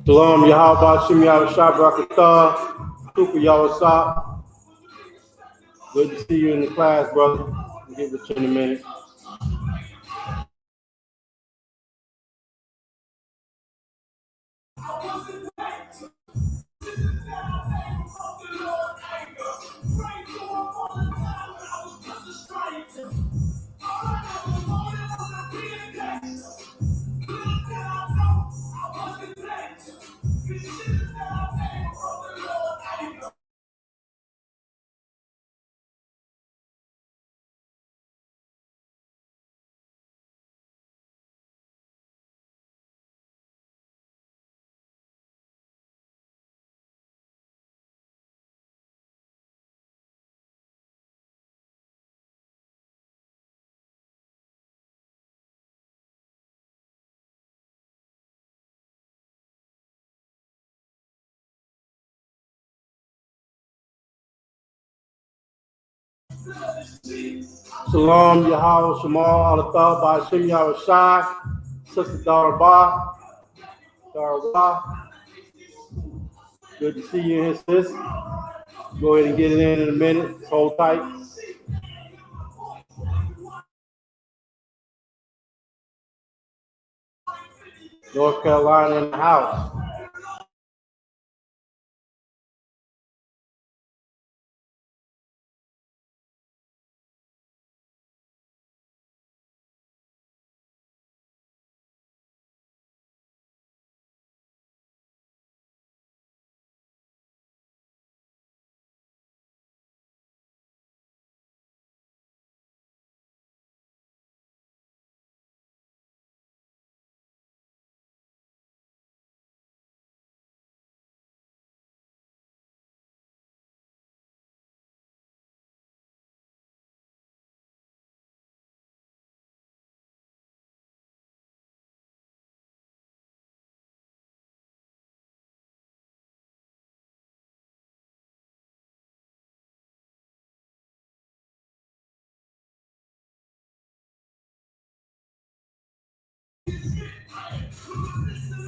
Shalom, Yahweh, Shim Yahushua, Barakatah, Tuku Yahushua. Good to see you in the class, brother. I'll get with you in a minute. Shalom, Yahweh, Shemal, Alatah, by Shim Yahushua, Sister Darabah, Darabah. Good to see you here, sis. Go ahead and get it in a minute. Hold tight. North Carolina in the house.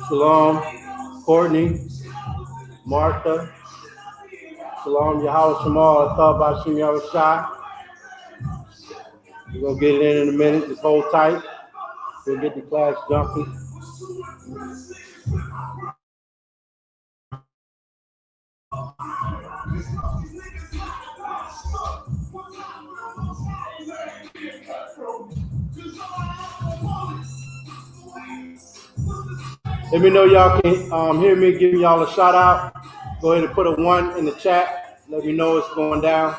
Shalom, Courtney, Martha. Shalom, Yahweh, Shemal, Alatah, by Shim Yahushua. We're going to get it in a minute. Just hold tight. We'll get the class jumping. Let me know y'all can hear me giving y'all a shout out. Go ahead and put a 1 in the chat. Let me know it's going down.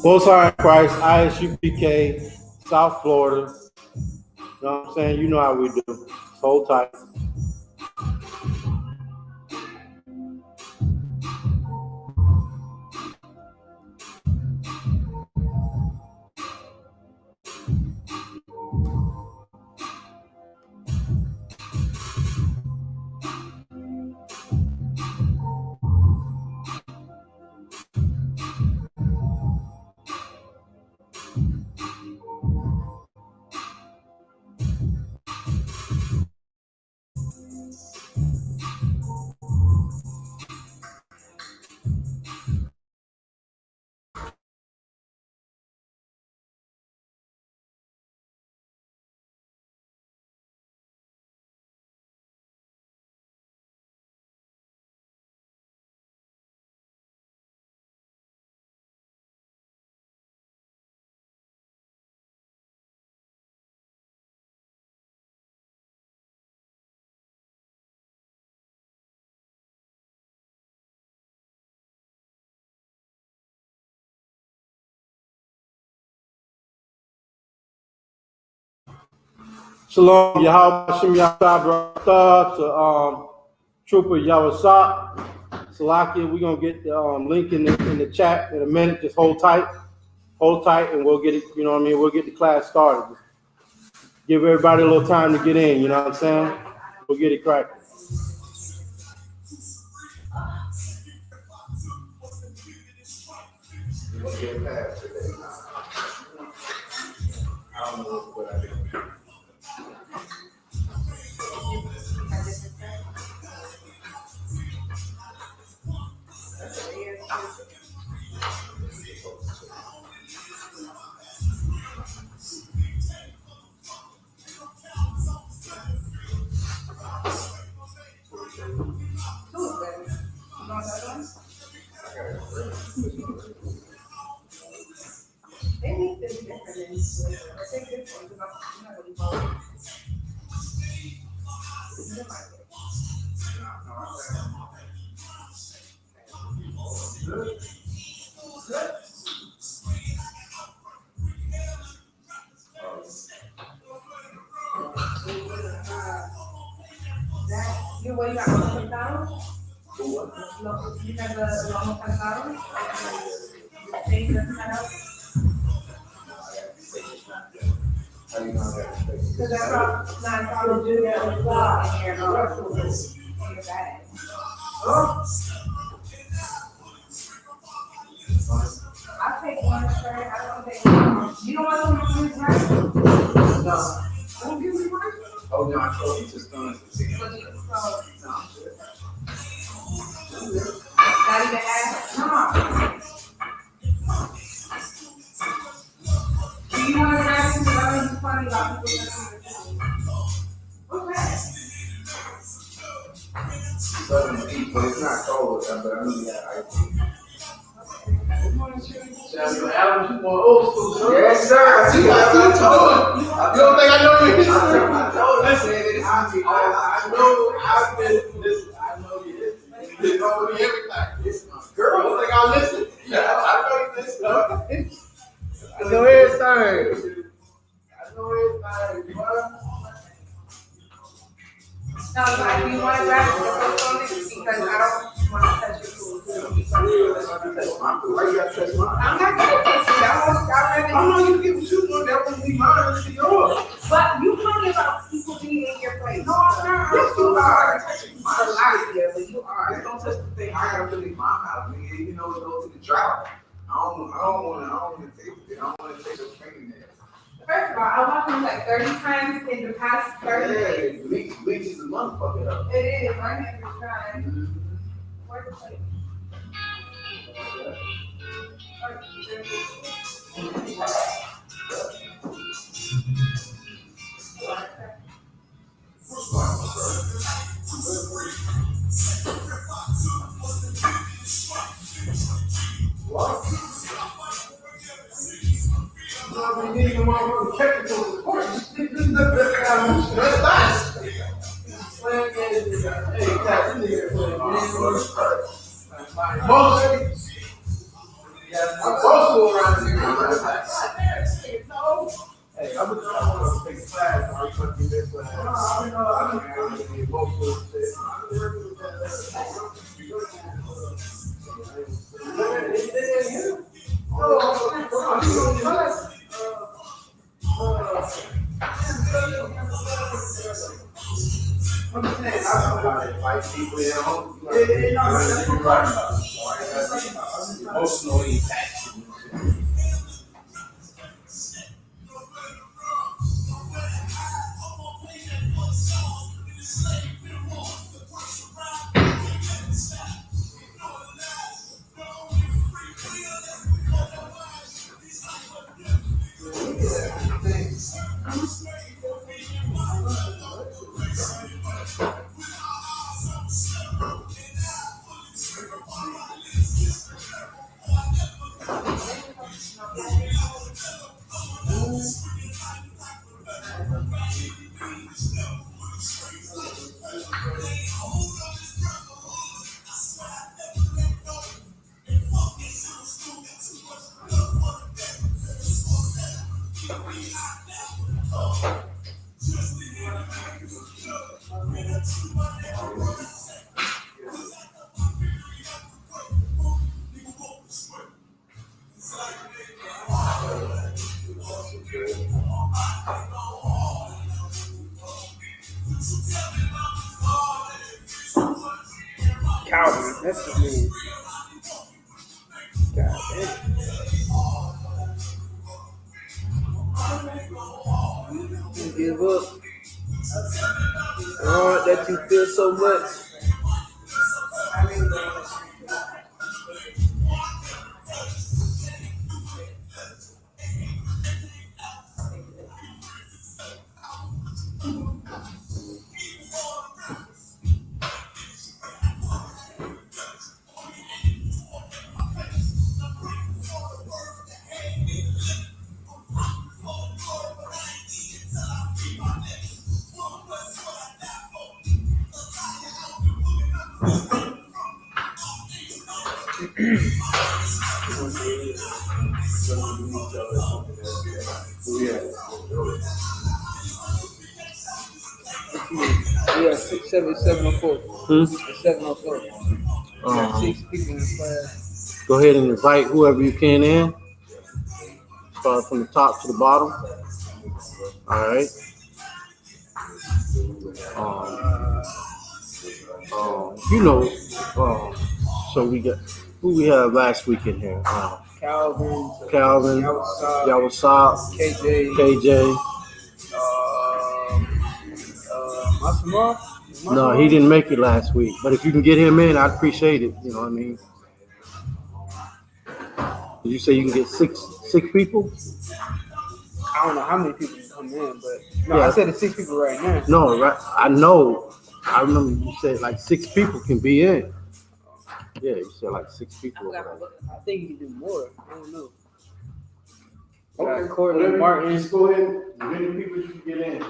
Most High in Christ, Isupk, South Florida. You know what I'm saying? You know how we do. Hold tight. Shalom, Yahweh Hashem Yahweh to Trooper Yawasat. Salakia, we're gonna get the link in the chat in a minute. Just hold tight, and we'll get it. You know what I mean? We'll get the class started. Give everybody a little time to get in. You know what I'm saying? We'll get it cracking. I don't know what I did. I take one shirt. I don't take one. You don't want to use rice? No. Don't give me rice? Oh, no, I told you to stone it. Not even ask? No. Do you want to ask me? I was funny about people okay. But it's not cold, but I know that ice. Yes, sir. I see. I told you. You don't think I know your history? I told you. I know. I've been listening. I know your history. You know me everything. Girl, don't think I listen. Yeah, I know you listen. I know everything. I know everything. No, do you want to grab the first on it? Because I don't want to touch your food. Why you got to touch mine? I'm not going to touch it. I know you give me two more. That wouldn't be mine. It's yours. But you talking about people be in your place. No, I'm not. Yes, you are. My A lot, yeah, but you are. Just don't touch the thing. I gotta really my mouth, nigga. You know, go to the drought. I don't wanna taste it. I don't wanna taste your fingernails. First of all, I walked in like 30 times in the past 30 days. Yeah, bleach is a motherfucker up. It is. My hands are dry. Where's the plate? We need a motherfucking technical support. That's nice. Hey, Cat, you nigga playing most. I'm social around here. Hey, I'm gonna take a class. I'm gonna do this class. I'm gonna be emotional I'm saying I don't gotta invite people in home. Emotionally attached. Calvin, that's his name. God damn. Give up. Oh, that you feel so much. Yeah, 704. 704. Got 6 people in the class. Go ahead and invite whoever you can in. Start from the top to the bottom. All right. You know, so we got who we had last week in here. Calvin, Yawasop, KJ. Masamar? No, he didn't make it last week. But if you can get him in, I'd appreciate it. You know what I mean? Did you say you can get six people? I don't know how many people can come in, but no, yeah. I said it's 6 people right now. No, right? I know. I remember you said like 6 people can be in. Yeah, you said like 6 people. I think you can do more. I don't know. Okay, Courtney Martin. Just go ahead. As many people as you can get in.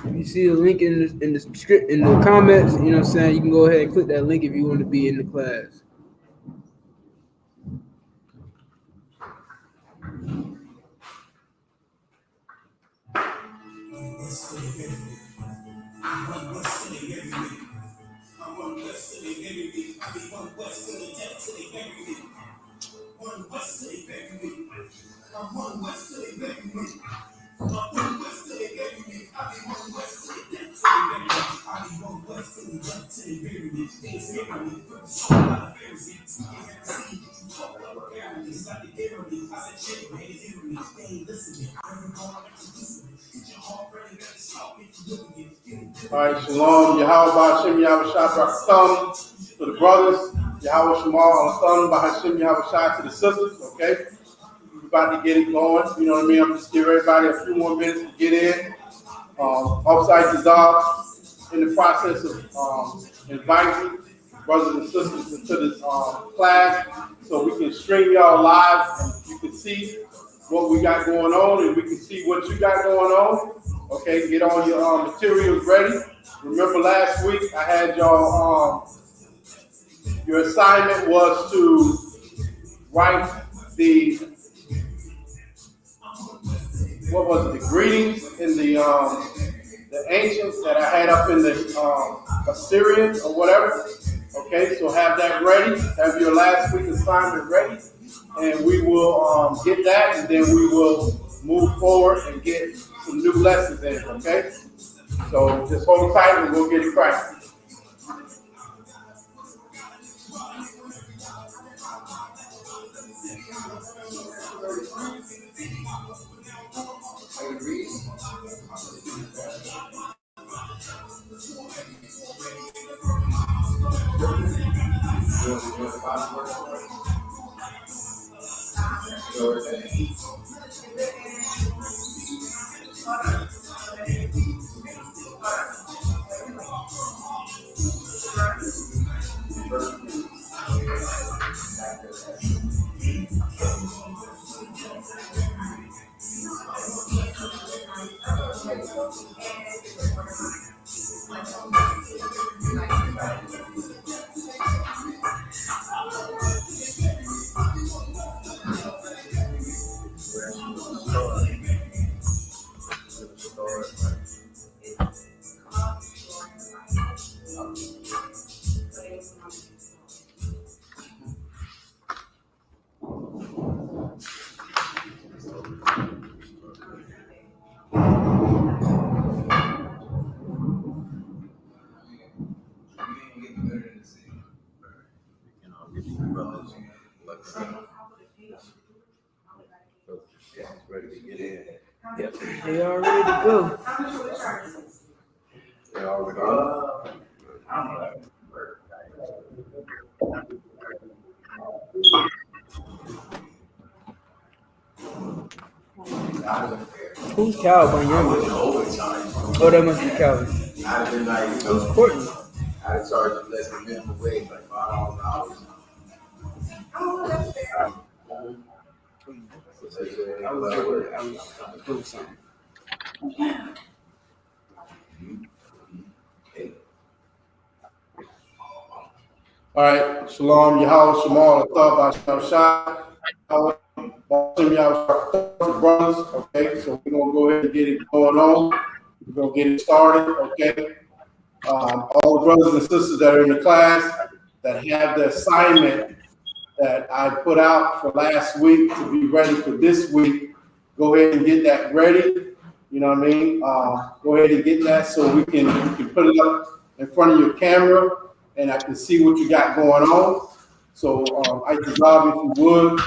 If you see a link in the script in the comments, you know what I'm saying, you can go ahead and click that link if you want to be in the class. All right, Shalom, Yahweh Hashem Yahweh Shah Barakatah to the brothers, Yahweh Shemal Alatham Bahashem Yahweh Shah to the sisters, okay? We're about to get it going, you know what I mean? I'm just giving everybody a few more minutes to get in. Offsite Qadash in the process of inviting brothers and sisters into this class so we can stream y'all live and you can see what we got going on and we can see what you got going on. Okay, get all your materials ready. Remember last week I had y'all, your assignment was to write the, what was it, the greetings in the ancients that I had up in the Assyrian or whatever. Okay, so have that ready. Have your last week assignment ready. And we will get that and then we will move forward and get some new lessons in, okay? So just hold tight and we'll get it cracking. Ready to get in. Yep, they all ready to go. They already are. Who's Calvin? Oh, that must be Calvin. I'd have been like, Who's Courtney? I'd have charged him less than minimum wage, like $5. I was doing something. All right, Shalom, Yahweh Shemal Alatham Bahashem Shah. Bahashem Yahweh Shah, brothers, okay? So we're going to go ahead and get it going on. We're going to get it started, okay? All the brothers and sisters that are in the class that have the assignment that I put out for last week to be ready for this week, go ahead and get that ready. You know what I mean? Go ahead and get that so you can put it up in front of your camera and I can see what you got going on. So I just love if you would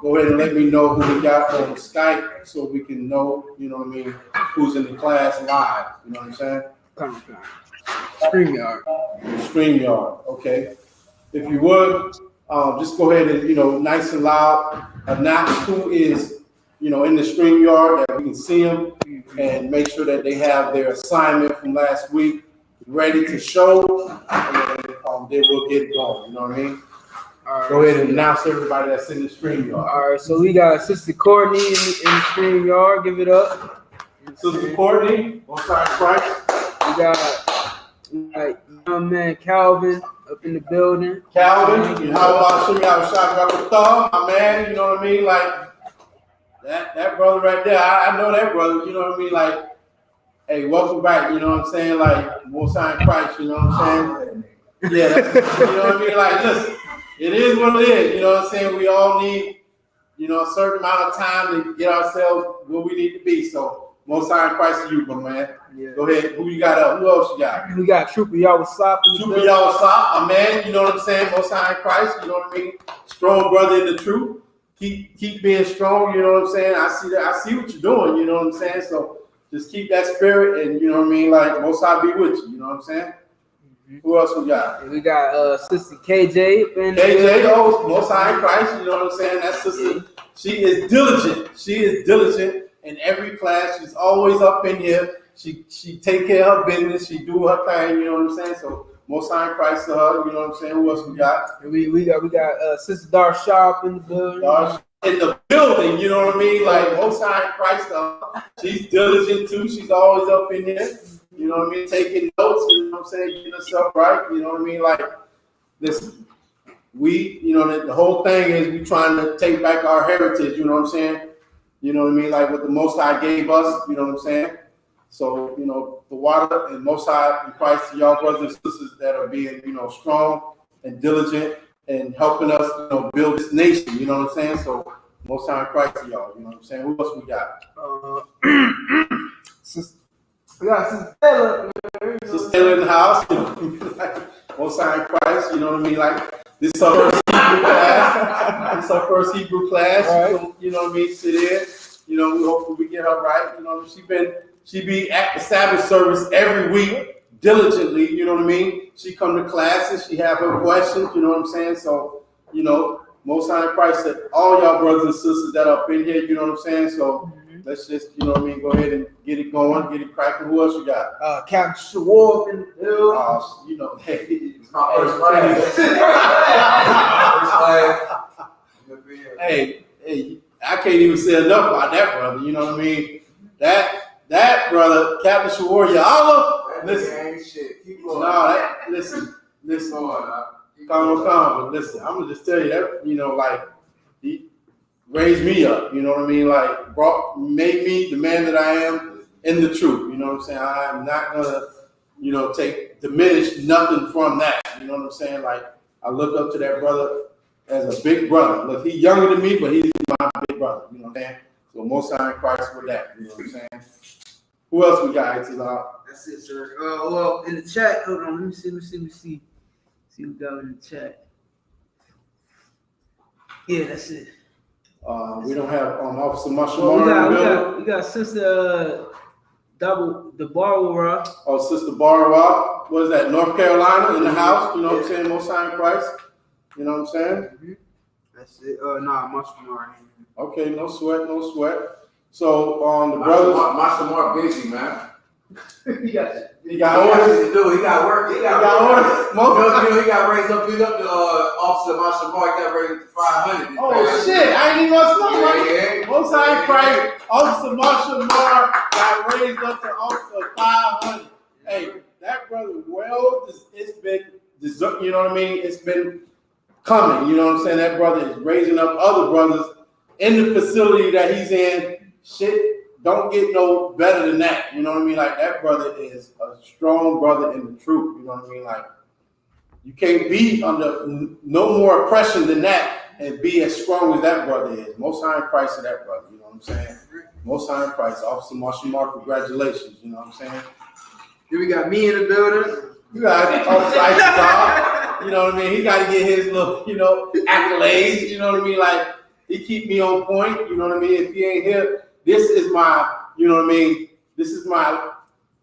go ahead and let me know who we got on Skype so we can know, you know what I mean, who's in the class live. You know what I'm saying? StreamYard, okay. If you would, just go ahead and, you know, nice and loud, announce who is, you know, in the StreamYard that we can see them and make sure that they have their assignment from last week ready to show, and then we'll get it going, you know what I mean? All right. Go ahead and announce everybody that's in the StreamYard. All right, so we got Sister Courtney in the StreamYard. Give it up. Sister Courtney, on side Christ. We got young man Calvin up in the building. Calvin, how about Shimmy Shah, my man, you know what I mean? Like, that brother right there, I know that brother, you know what I mean? Like, hey, welcome back, you know what I'm saying? Like, more sign Christ, you know what I'm saying? Yeah, you know what I mean? Like, listen, it is what it is. You know what I'm saying? We all need, you know, a certain amount of time to get ourselves where we need to be. So, most high in Christ to you, my man. Yeah. Go ahead. Who you got up? Who else you got? We got Trooper Yawasop. Trooper Yawasop, my man. You know what I'm saying? Most high in Christ. You know what I mean? Strong brother in the truth. Keep being strong. You know what I'm saying? I see that. I see what you're doing. You know what I'm saying? So just keep that spirit, and you know what I mean. Like most high be with you. You know what I'm saying? Mm-hmm. Who else we got? We got Sister KJ. KJ, oh, most high in Christ. You know what I'm saying? That sister, she is diligent. She is diligent in every class. She's always up in here. She take care of her business. She do her thing. You know what I'm saying? So most high in Christ to her. You know what I'm saying? Who else we got? We got Sister Dar Sharp in the building. In the building, you know what I mean? Like most high in Christ, she's diligent too. She's always up in there. You know what I mean? Taking notes. You know what I'm saying? Getting herself right. You know what I mean? Like this, you know, the whole thing is we trying to take back our heritage. You know what I'm saying? You know what I mean? Like what the Most High gave us. You know what I'm saying? So, you know, the water and Most High in Christ to y'all brothers and sisters that are being, you know, strong and diligent and helping us, you know, build this nation. You know what I'm saying? So, Most High in Christ to y'all. You know what I'm saying? Who else we got? We got Sister Taylor. Sister Taylor in the house. You know, Most High in Christ. You know what I mean? Like this is our first Hebrew class. This is our first Hebrew class. Right. You know what I mean? Sit in. You know, we hopefully we get her right. You know, she be at the Sabbath service every week diligently. You know what I mean? She come to classes. She have her questions. You know what I'm saying? So, you know, Most High in Christ said, all y'all brothers and sisters that are up in here. You know what I'm saying? So let's just, you know what I mean? Go ahead and get it going, get it cracking. Who else you got? Captain Shawar in the building. You know, hey, It's my first class. hey, I can't even say enough about that brother. You know what I mean? That brother, Captain Shawar Ya'ala, listen. Ain't shit. Keep going. No, listen. Come. But listen, I'm gonna just tell you that, you know, like he raised me up. You know what I mean? Like made me the man that I am in the truth. You know what I'm saying? I'm not gonna, you know, diminish nothing from that. You know what I'm saying? Like I look up to that brother as a big brother. Look, he's younger than me, but he's my big brother. You know what I'm saying? So Most High in Christ with that. You know what I'm saying? Who else we got? That's it, sir. Well, in the chat, hold on. Let me see. See who got in the chat. Yeah, that's it. We don't have Officer Mashamar. We got Sister the Borrower. Oh, Sister Barawa. What is that? North Carolina in the house. You know what I'm saying? Most High in Christ. You know what I'm saying? Mm-hmm. That's it. Mashamar. Okay, no sweat. So the brothers. Mashamar busy, man. He got orders to do. He got work. He got orders. You know, he got raised up. Pick up the Officer Mashamar. He got raised to 500. Oh shit! I ain't even gonna know. Right? Most High in Christ. Officer Mashamar got raised up to Officer 500. Hey, that brother. Well, it's been. You know what I mean? It's been coming. You know what I'm saying? That brother is raising up other brothers in the facility that he's in. Shit don't get no better than that. You know what I mean? Like that brother is a strong brother in the truth. You know what I mean? Like you can't be under no more oppression than that and be as strong as that brother is. Most High in Christ to that brother. You know what I'm saying? Most High in Christ. Officer Marshall, congratulations. You know what I'm saying? Then we got me in the building. You got Officer Isupk. You know what I mean? He got to get his little, you know, accolades. You know what I mean? Like he keep me on point. You know what I mean? If he ain't here, this is my, you know what I mean? This is my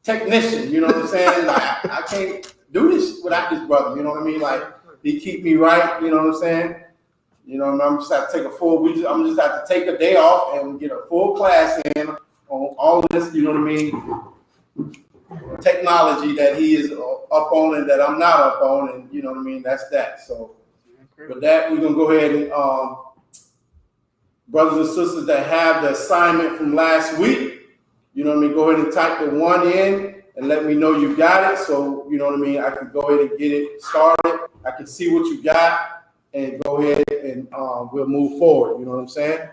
technician. You know what I'm saying? Like I can't do this without this brother. You know what I mean? Like he keep me right. You know what I'm saying? You know, I'm just have to take I'm just have to take a day off and get a full class in on all this. You know what I mean? Technology that he is up on and that I'm not up on, and you know what I mean. That's that. So, with that, we're gonna go ahead and brothers and sisters that have the assignment from last week, you know what I mean. Go ahead and type the one in and let me know you got it. So you know what I mean. I can go ahead and get it started. I can see what you got and go ahead and we'll move forward. You know what I'm saying?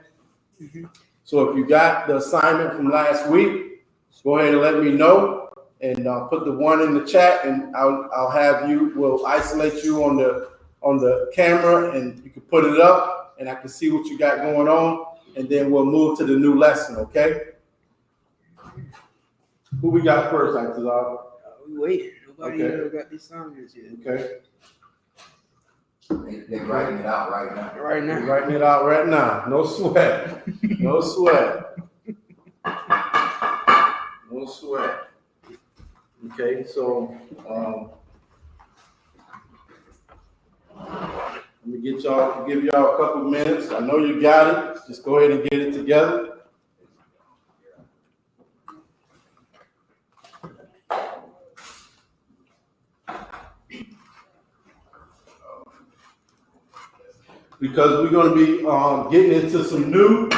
Mm-hmm. So if you got the assignment from last week, go ahead and let me know. And put the one in the chat, and I'll have you. We'll isolate you on the the camera, and you can put it up, and I can see what you got going on, and then we'll move to the new lesson. Okay? Who we got first, Aitazar? We waiting. Nobody Okay. ever got these songs yet. Okay. They're writing it out right now. Right now. We're writing it out right now. No sweat. No sweat. No sweat. Okay, so let me give y'all a couple minutes. I know you got it. Just go ahead and get it together. Because we're going to be getting into some new.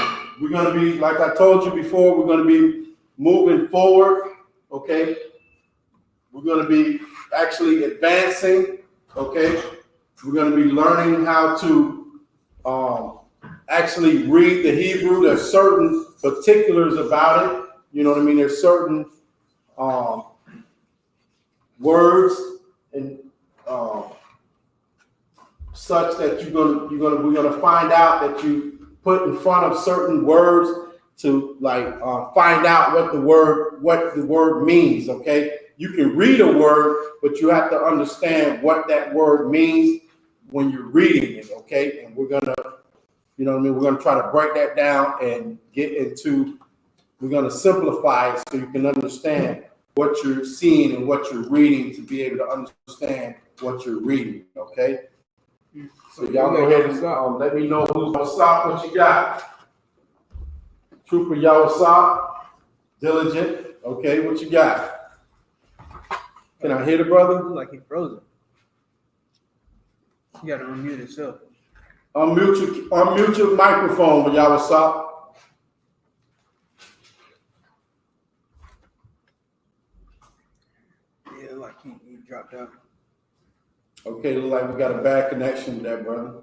We're going to be, like I told you before, we're going to be moving forward. Okay, we're going to be actually advancing. Okay, we're going to be learning how to actually read the Hebrew. There's certain particulars about it. You know what I mean? There's certain words and such that we're gonna find out that you put in front of certain words to find out what the word means. Okay, you can read a word, but you have to understand what that word means when you're reading it. Okay, and we're gonna, you know what I mean, we're gonna try to break that down and we're gonna simplify it so you can understand what you're seeing and what you're reading to be able to understand what you're reading. Okay. So y'all go ahead and let me know who's gonna stop what you got. Trooper Yawasop, Diligent. Okay, what you got? Can I hear the brother? Look like he frozen. You gotta unmute yourself. Unmute your microphone, Yawasop. Yeah, like he dropped out. Okay, look like we got a bad connection with that brother.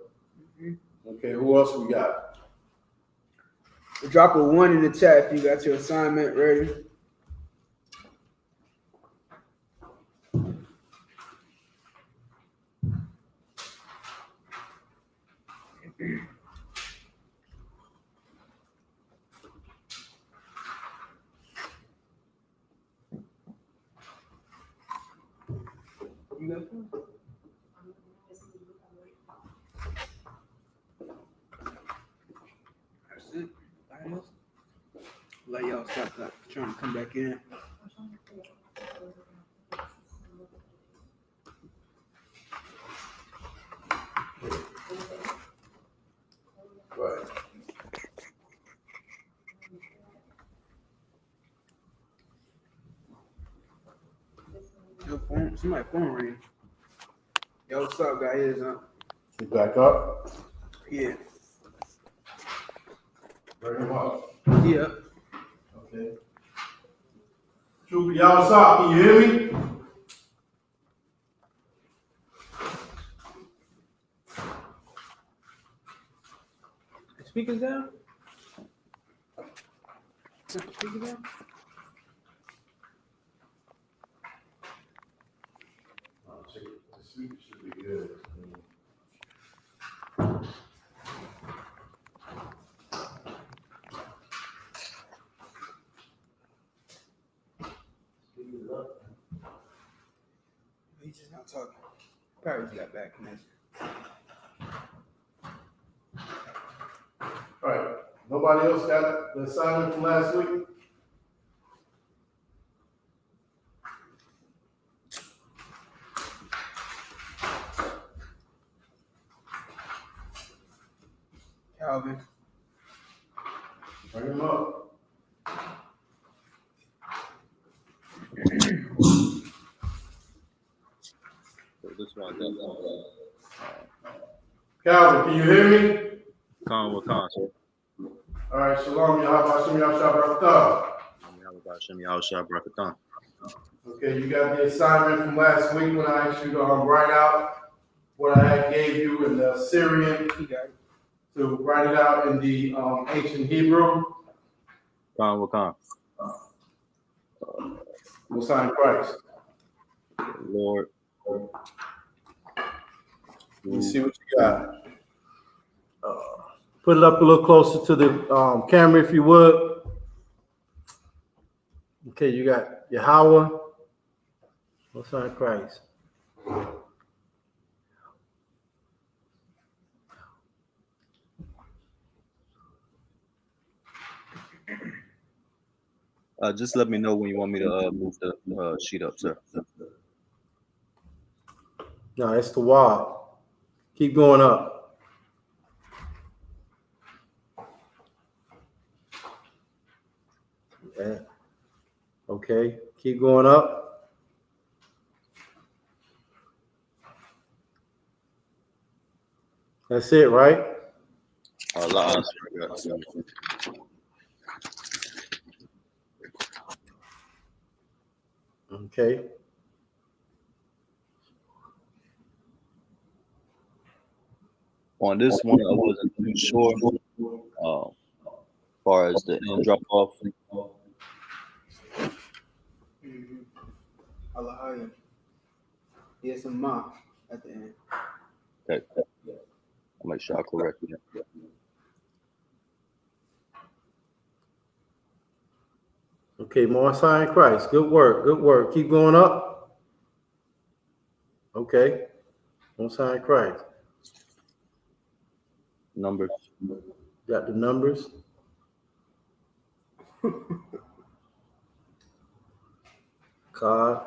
Okay, who else we got? Drop a 1 in the chat if you got your assignment ready. You got one? That's it. Anybody else? Let y'all stop that. Trying to come back in. Right. Your phone, somebody's phone ring. Yo, what's up, guys? You back up? Yeah. Bring him up. Yeah. Okay. Trooper Yawasop, can you hear me? Speakers down? Speakers down? The speaker should be good. He's just not talking. Probably just got back connection. All right. Nobody else got the assignment from last week? Calvin. Bring him up. This one got Calvin, can you hear me? Khan with Khan, sir. All right, Shalom, Yahweh, Hashem, Yahshua, Barakatah. Okay, you got the assignment from last week when I asked you to write out what I had gave you in the Syrian, He got it. to write it out in the ancient Hebrew. Khan with Khan. We'll sign Christ. Lord. Let me see what you got. Put it up a little closer to the camera if you would. Okay, you got Yahweh. Most High Christ. Just let me know when you want me to move the sheet up, sir. No, it's the wall. Keep going up. Yeah. Okay, keep going up. That's it, right? Okay. On this one, I wasn't too sure as far as the end drop off. Yes, a mark at the end. Okay. I'll make sure I correct it. Okay, Most High in Christ. Good work. Good work. Keep going up. Okay. Most High in Christ. Numbers. Got the numbers. God.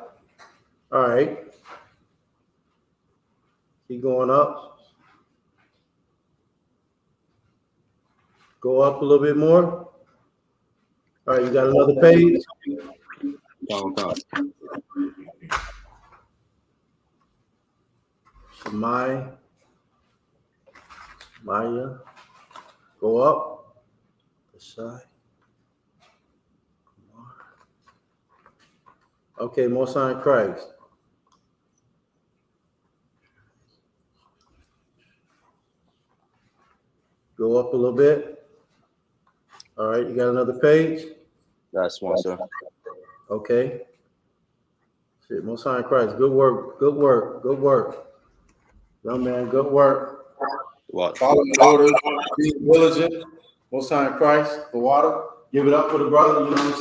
All right. Keep going up. Go up a little bit more. All right, you got another page? Maya. Go up. The side. Okay, Most High in Christ. Go up a little bit. All right, you got another page? That's one, sir. Okay. Shit, Most High in Christ. Good work. Good work. Good work. Young man, good work. What? Following orders, being diligent. Most High in Christ. The water. Give it up for the brother. You know what I'm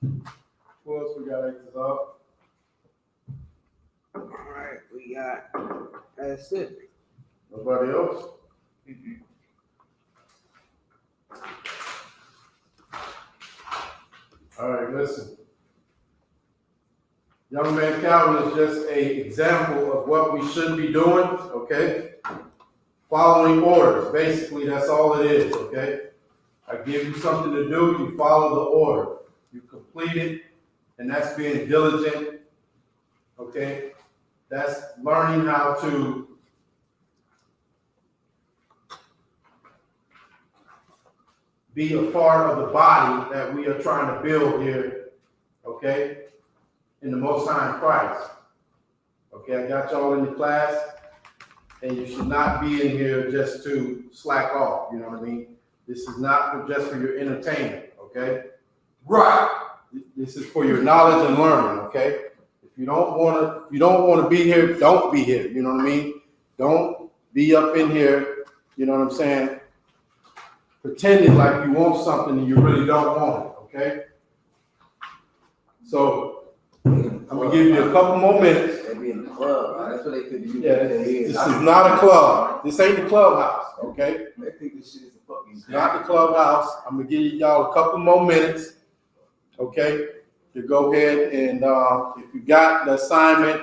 saying? Who else we got extras up? All right, we got. That's it. Nobody else? All right, listen. Young man Calvin is just an example of what we should be doing, okay? Following orders, basically, that's all it is, okay? I give you something to do, you follow the order. You complete it, and that's being diligent, okay? That's learning how to be a part of the body that we are trying to build here, okay? In the Most High in Christ. Okay, I got y'all in the class, and you should not be in here just to slack off, you know what I mean? This is not just for your entertainment, okay? Right. This is for your knowledge and learning, okay? If you don't want to be here, don't be here, you know what I mean? Don't be up in here, you know what I'm saying? Pretending like you want something and you really don't want it, okay? So, I'm gonna give you a couple more minutes. They be in the club. That's what they could do. Yeah, this is not a club. This ain't the clubhouse, okay? They think this shit is a fucking. It's not the clubhouse. I'm gonna give y'all a couple more minutes, okay? To go ahead and if you got the assignment,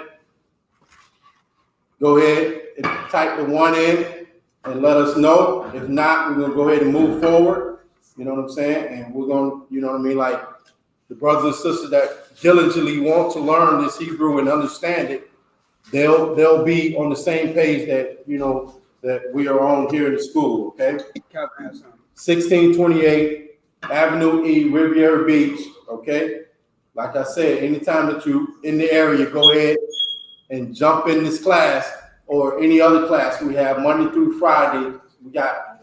go ahead and type the one in and let us know. If not, we're gonna go ahead and move forward. You know what I'm saying? And we're gonna, you know what I mean, like the brothers and sisters that diligently want to learn this Hebrew and understand it, they'll be on the same page that, you know, that we are on here in the school, okay? 1628 Avenue E, Riviera Beach, okay? Like I said, anytime that you in the area, go ahead and jump in this class or any other class. We have Monday through Friday. We got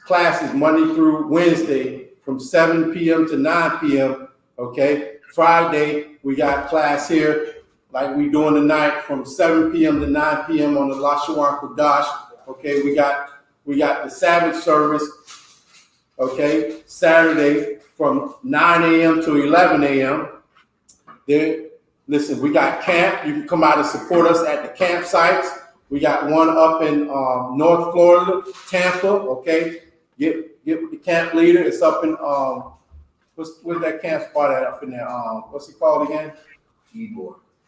classes Monday through Wednesday from 7 p.m. to 9 p.m. Okay. Friday, we got class here like we doing tonight from 7 p.m. to 9 p.m. on the Lashawan Qadash. Okay, we got the Sabbath service. Okay, Saturday from 9 a.m. to 11 a.m. Then, listen, we got camp. You can come out and support us at the campsites. We got one up in North Florida, Tampa. Okay, get with the camp leader. It's up in where's that camp spot at up in there? What's it called again?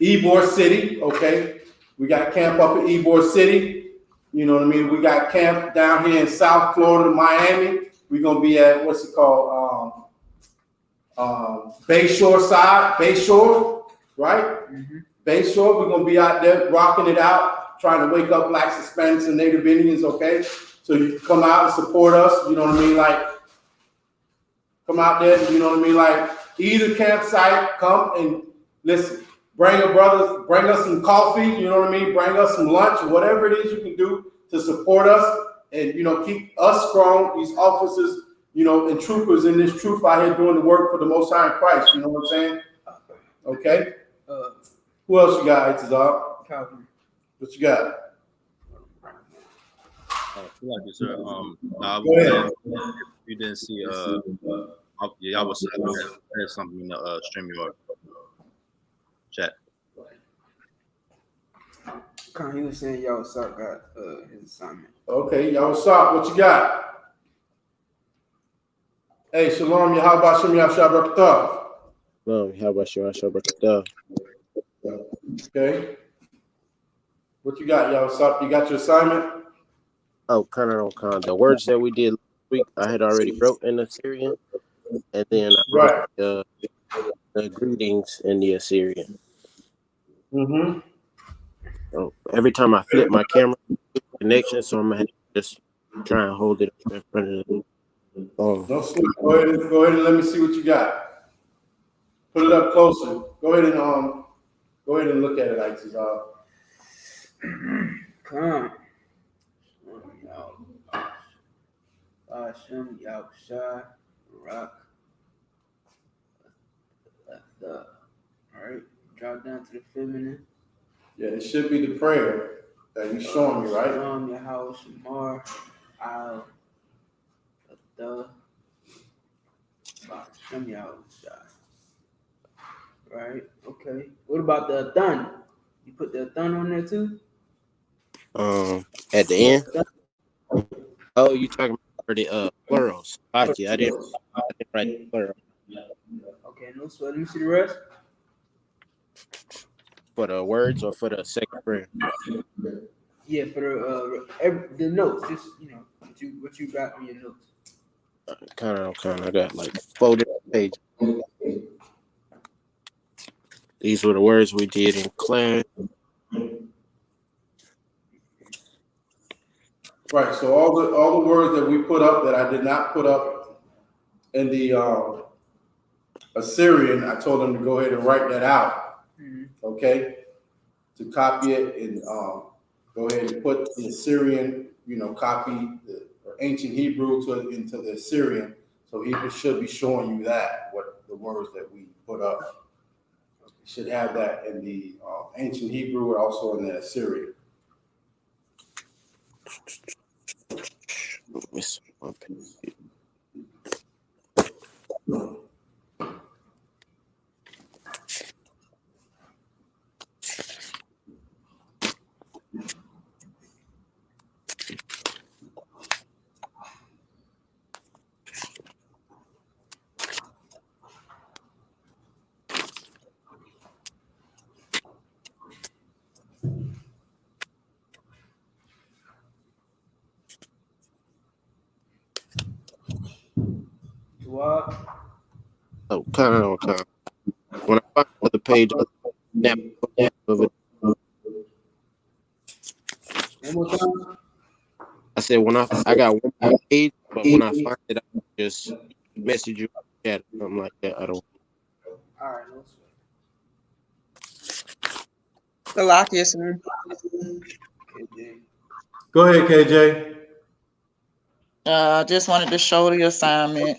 Ybor City. Okay, we got camp up in Ybor City. You know what I mean? We got camp down here in South Florida, Miami. We're gonna be at what's it called? Bayshore side, Bayshore, right? Mm-hmm. Bayshore. We're gonna be out there rocking it out, trying to wake up Blacks, Hispanics, and Native Indians. Okay, so you come out and support us. You know what I mean? Like, come out there. You know what I mean? Like, either campsite, come and listen. Bring your brothers. Bring us some coffee. You know what I mean? Bring us some lunch, whatever it is you can do to support us. And, you know, keep us strong, these officers, you know, and troopers in this truth out here doing the work for the Most High in Christ. You know what I'm saying? Okay. Who else you got, Isupk? Calvin. What you got? Thank you, sir. Go ahead. You didn't see, y'all was saying something in the StreamYard chat. He was saying y'all Isupk got his assignment. Okay, y'all Isupk, what you got? Hey, Shalom, Yahweh Shem Yahshua Barakatah. No, how about you? Okay. What you got, y'all Isupk? You got your assignment? Oh, kind of. The words that we did last week, I had already wrote in the Assyrian, and then I wrote the greetings in the Assyrian. Mm-hmm. So every time I flip my camera, connection, so I'm gonna have to just try and hold it in front of the phone. Don't sleep. Go ahead and let me see what you got. Put it up closer. Go ahead and look at it, like Come. Hashem Yahushua Rock. All right. Drop down to the feminine. Yeah, it should be the prayer that you're showing me, right? Shalom Yahweh Shamar Al the Hashem Yahushua. Right. Okay. What about the Adhan? You put the Adhan on there too? At the end. Oh, you talking about for the plurals? I didn't write the plural. Okay, no sweat. Let me see the rest. For the words or for the second prayer? Yeah, for the notes. Just what you got on your notes. Kind of. I got like 4 different pages. These were the words we did in class. Right. So all the words that we put up that I did not put up in the Assyrian, I told them to go ahead and write that out. Mm-hmm. Okay. To copy it and go ahead and put the Assyrian, copy the ancient Hebrew into the Assyrian. So he should be showing you that, what the words that we put up. You should have that in the ancient Hebrew and also in the Assyrian. Oh, kind of. When I find the page, snap of it. One more time. I said when I got one more page, but when I find it, I just message you in chat or something like that. I don't. All right, no sweat. The lock is in. KJ. Go ahead, KJ. Just wanted to show the assignment.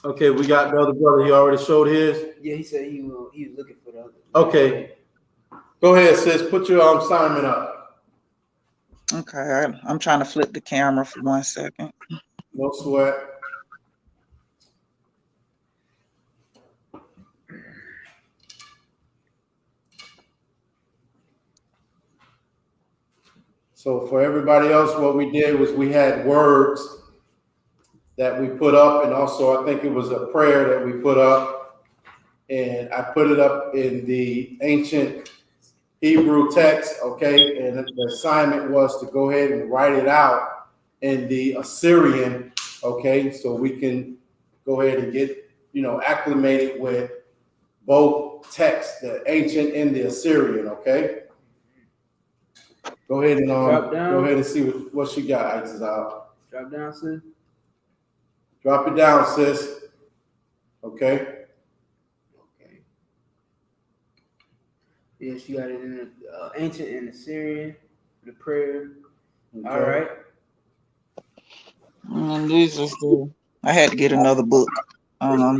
Okay, we got the other brother. He already showed his. Yeah, he said he was looking for the other. Okay. Go ahead, sis. Put your assignment up. Okay, I'm trying to flip the camera for 1 second. No sweat. So for everybody else, what we did was we had words that we put up, and also I think it was a prayer that we put up, and I put it up in the ancient Hebrew text, okay? And the assignment was to go ahead and write it out in the Assyrian, okay? So we can go ahead and get, acclimated with both texts, the ancient and the Assyrian, okay? Go ahead and go ahead and see what she got, Isupk. Drop down, sis. Drop it down, sis. Okay. Okay. Yeah, she got it in the ancient and Assyrian, the prayer. Okay. All right. And these is I had to get another book.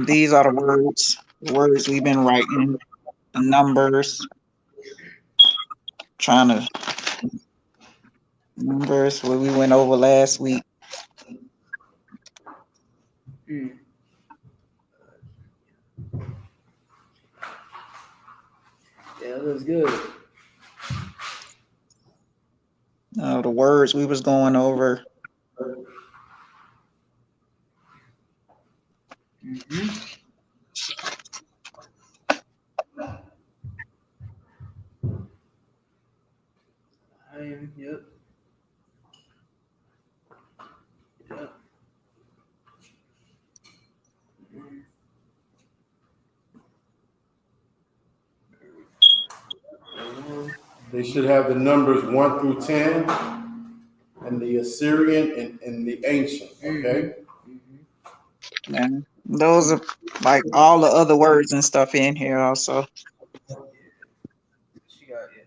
These are the words we've been writing, the numbers, numbers what we went over last week. Mm. Yeah, that looks good. The words we was going over. Mm-hmm. Yep. Yep. They should have the numbers 1 through 10 and the Assyrian and the ancient, okay? Mm-hmm. And those are like all the other words and stuff in here also. She got all that.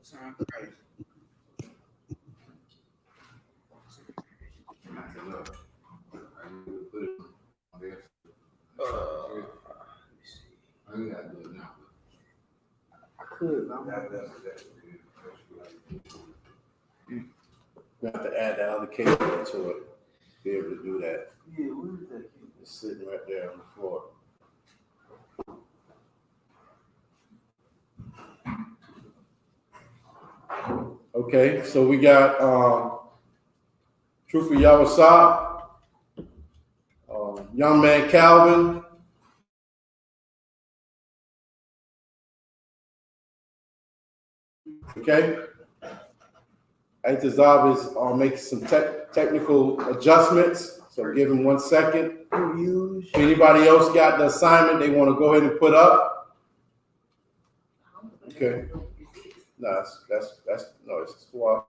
Sound crazy. I could, but We have to add that other cable to it. Be able to do that. yeah, what is that? It's sitting right there on the floor. Okay, so we got Truth for Yawasop, Young Man Calvin, okay? Itazab is making some technical adjustments, so give him 1 second. If anybody else got the assignment they want to go ahead and put up? Okay. No, it's well.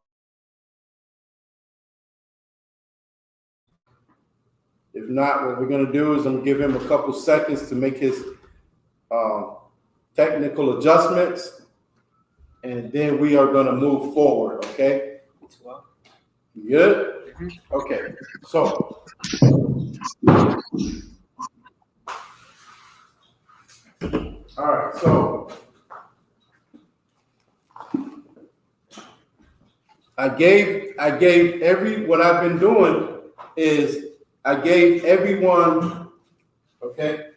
If not, what we're gonna do is I'm gonna give him a couple seconds to make his technical adjustments, and then we are gonna move forward, okay? You good? Okay, so. All right, so. I gave what I've been doing is I gave everyone, okay?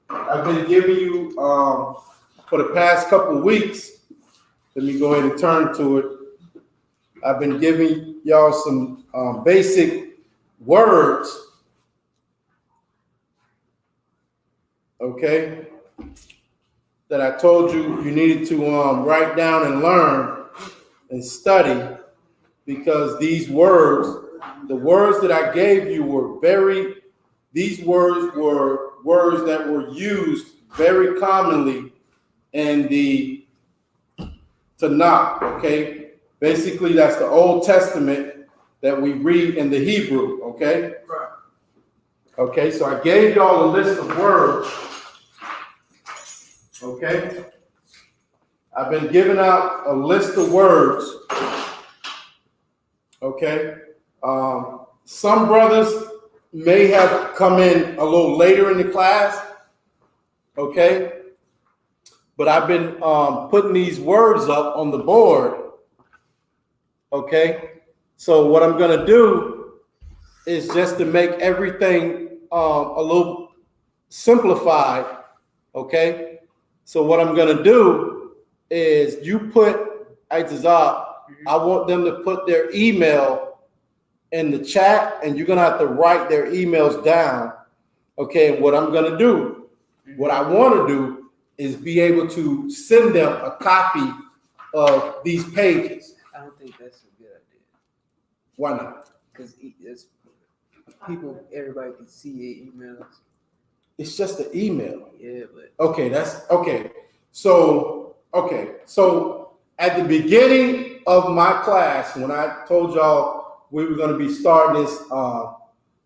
I've been giving you for the past couple of weeks. Let me go ahead and turn to it. I've been giving y'all some basic words, okay, that I told you needed to write down and learn and study, because these words, the words that I gave you were these words were words that were used very commonly in the Tanakh, okay? Basically, that's the Old Testament that we read in the Hebrew, okay? Okay, so I gave y'all a list of words, okay? I've been giving out a list of words, okay? Some brothers may have come in a little later in the class, okay? But I've been putting these words up on the board, okay? So what I'm gonna do is just to make everything a little simplified, okay? So what I'm gonna do is you put Isupk, I want them to put their email in the chat, and you're gonna have to write their emails down, okay? And what I'm gonna do, what I wanna do is be able to send them a copy of these pages. I don't think that's a good idea. Why not? Because it's people, everybody can see your emails. It's just an email. Yeah, but Okay, that's okay. So at the beginning of my class, when I told y'all we were going to be starting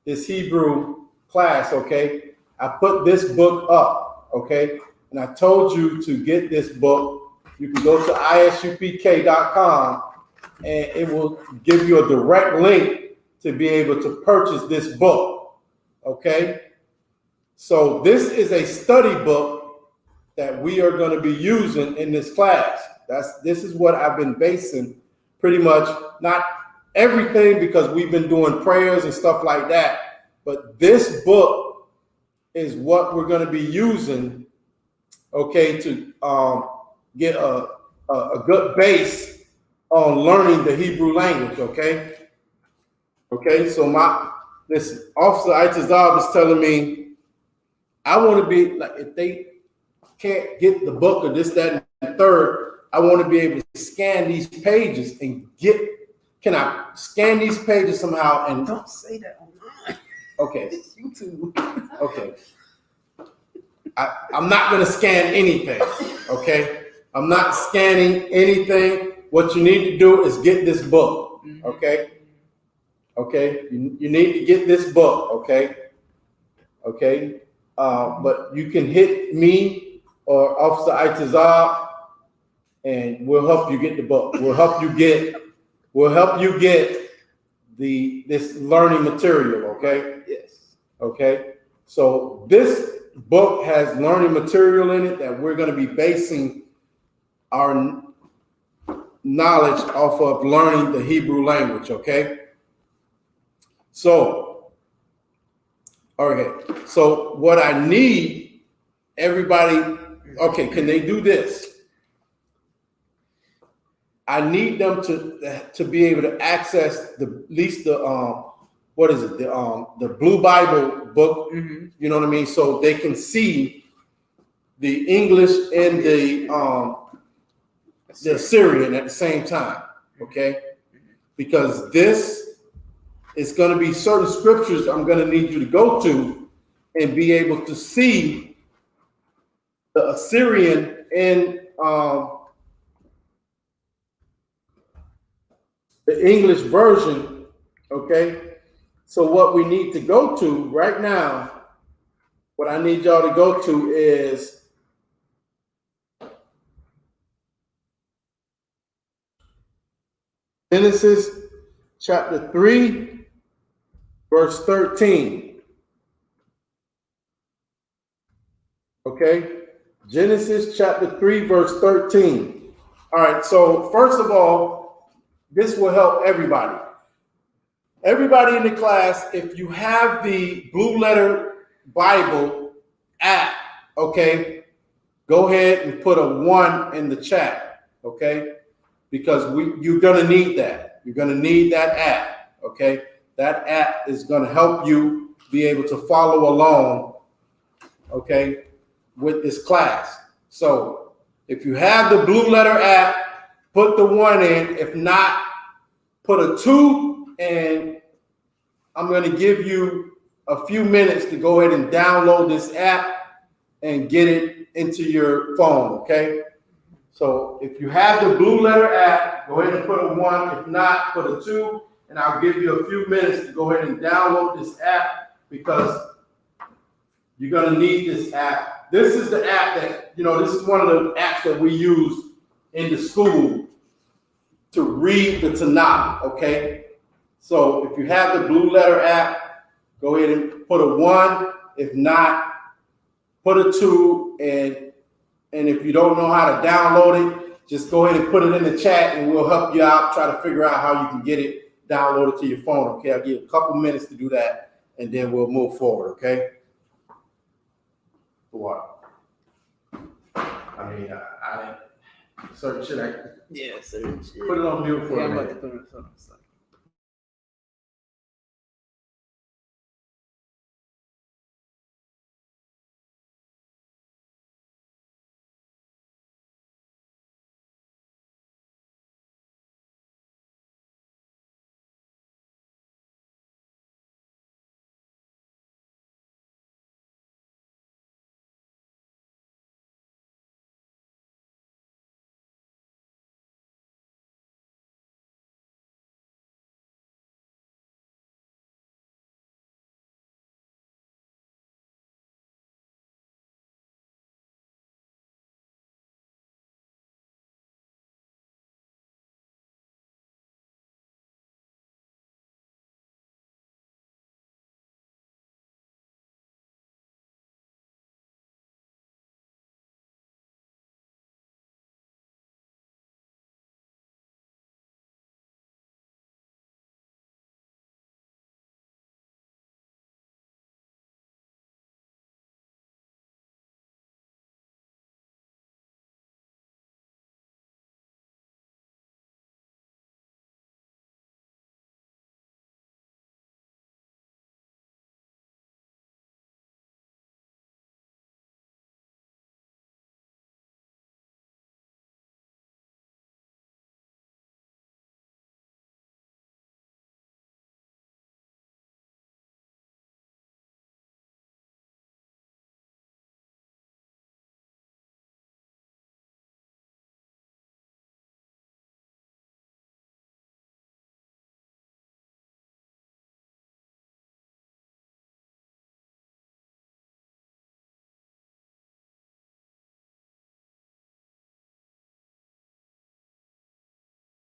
this Hebrew class, okay, I put this book up, okay, and I told you to get this book. You can go to isupk.com and it will give you a direct link to be able to purchase this book, okay? So this is a study book that we are going to be using in this class. This is what I've been basing pretty much, not everything because we've been doing prayers and stuff like that, but this book is what we're going to be using, okay, to get a good base on learning the Hebrew language, okay? Okay, so listen, Officer Itazab is telling me I want to be like, if they can't get the book or this, that, and the third, I want to be able to scan these pages and can I scan these pages somehow and don't say that online. Okay. It's YouTube. Okay. I'm not going to scan anything, okay? I'm not scanning anything. What you need to do is get this book, okay? Okay, you need to get this book, okay? Okay, but you can hit me or Officer Itazab, and we'll help you get the book. We'll help you get this learning material, okay? Yes. Okay, so this book has learning material in it that we're going to be basing our knowledge off of learning the Hebrew language, okay? So, okay, so what I need everybody, okay, can they do this? I need them to be able to access at least the what is it, the Blue Bible book, you know what I mean, so they can see the English and the Syrian at the same time, okay? Because this is going to be certain scriptures I'm going to need you to go to and be able to see the Assyrian and the English version, okay? So what we need to go to right now, what I need y'all to go to is Genesis chapter 3, verse 13. Okay? Genesis chapter 3, verse 13. All right, so first of all, this will help everybody. Everybody in the class, if you have the Blue Letter Bible app, okay, go ahead and put a 1 in the chat, okay? Because you're going to need that. You're going to need that app, okay? That app is going to help you be able to follow along, okay, with this class. So if you have the Blue Letter app, put the 1 in. If not, put a 2, and I'm going to give you a few minutes to go ahead and download this app and get it into your phone, okay? So if you have the Blue Letter app, go ahead and put a 1. If not, put a 2, and I'll give you a few minutes to go ahead and download this app because you're going to need this app. This is the app that, this is one of the apps that we use in the school to read the Tanakh, okay? So if you have the Blue Letter app, go ahead and put a 1. If not, put a 2. And if you don't know how to download it, just go ahead and put it in the chat and we'll help you out, try to figure out how you can get it downloaded to your phone, okay? I'll give you a couple minutes to do that, and then we'll move forward, okay? For what? I mean, I didn't, certain shit, Yeah, sir. put it on mute for Yeah, a I'm about minute. to put it on. Sorry.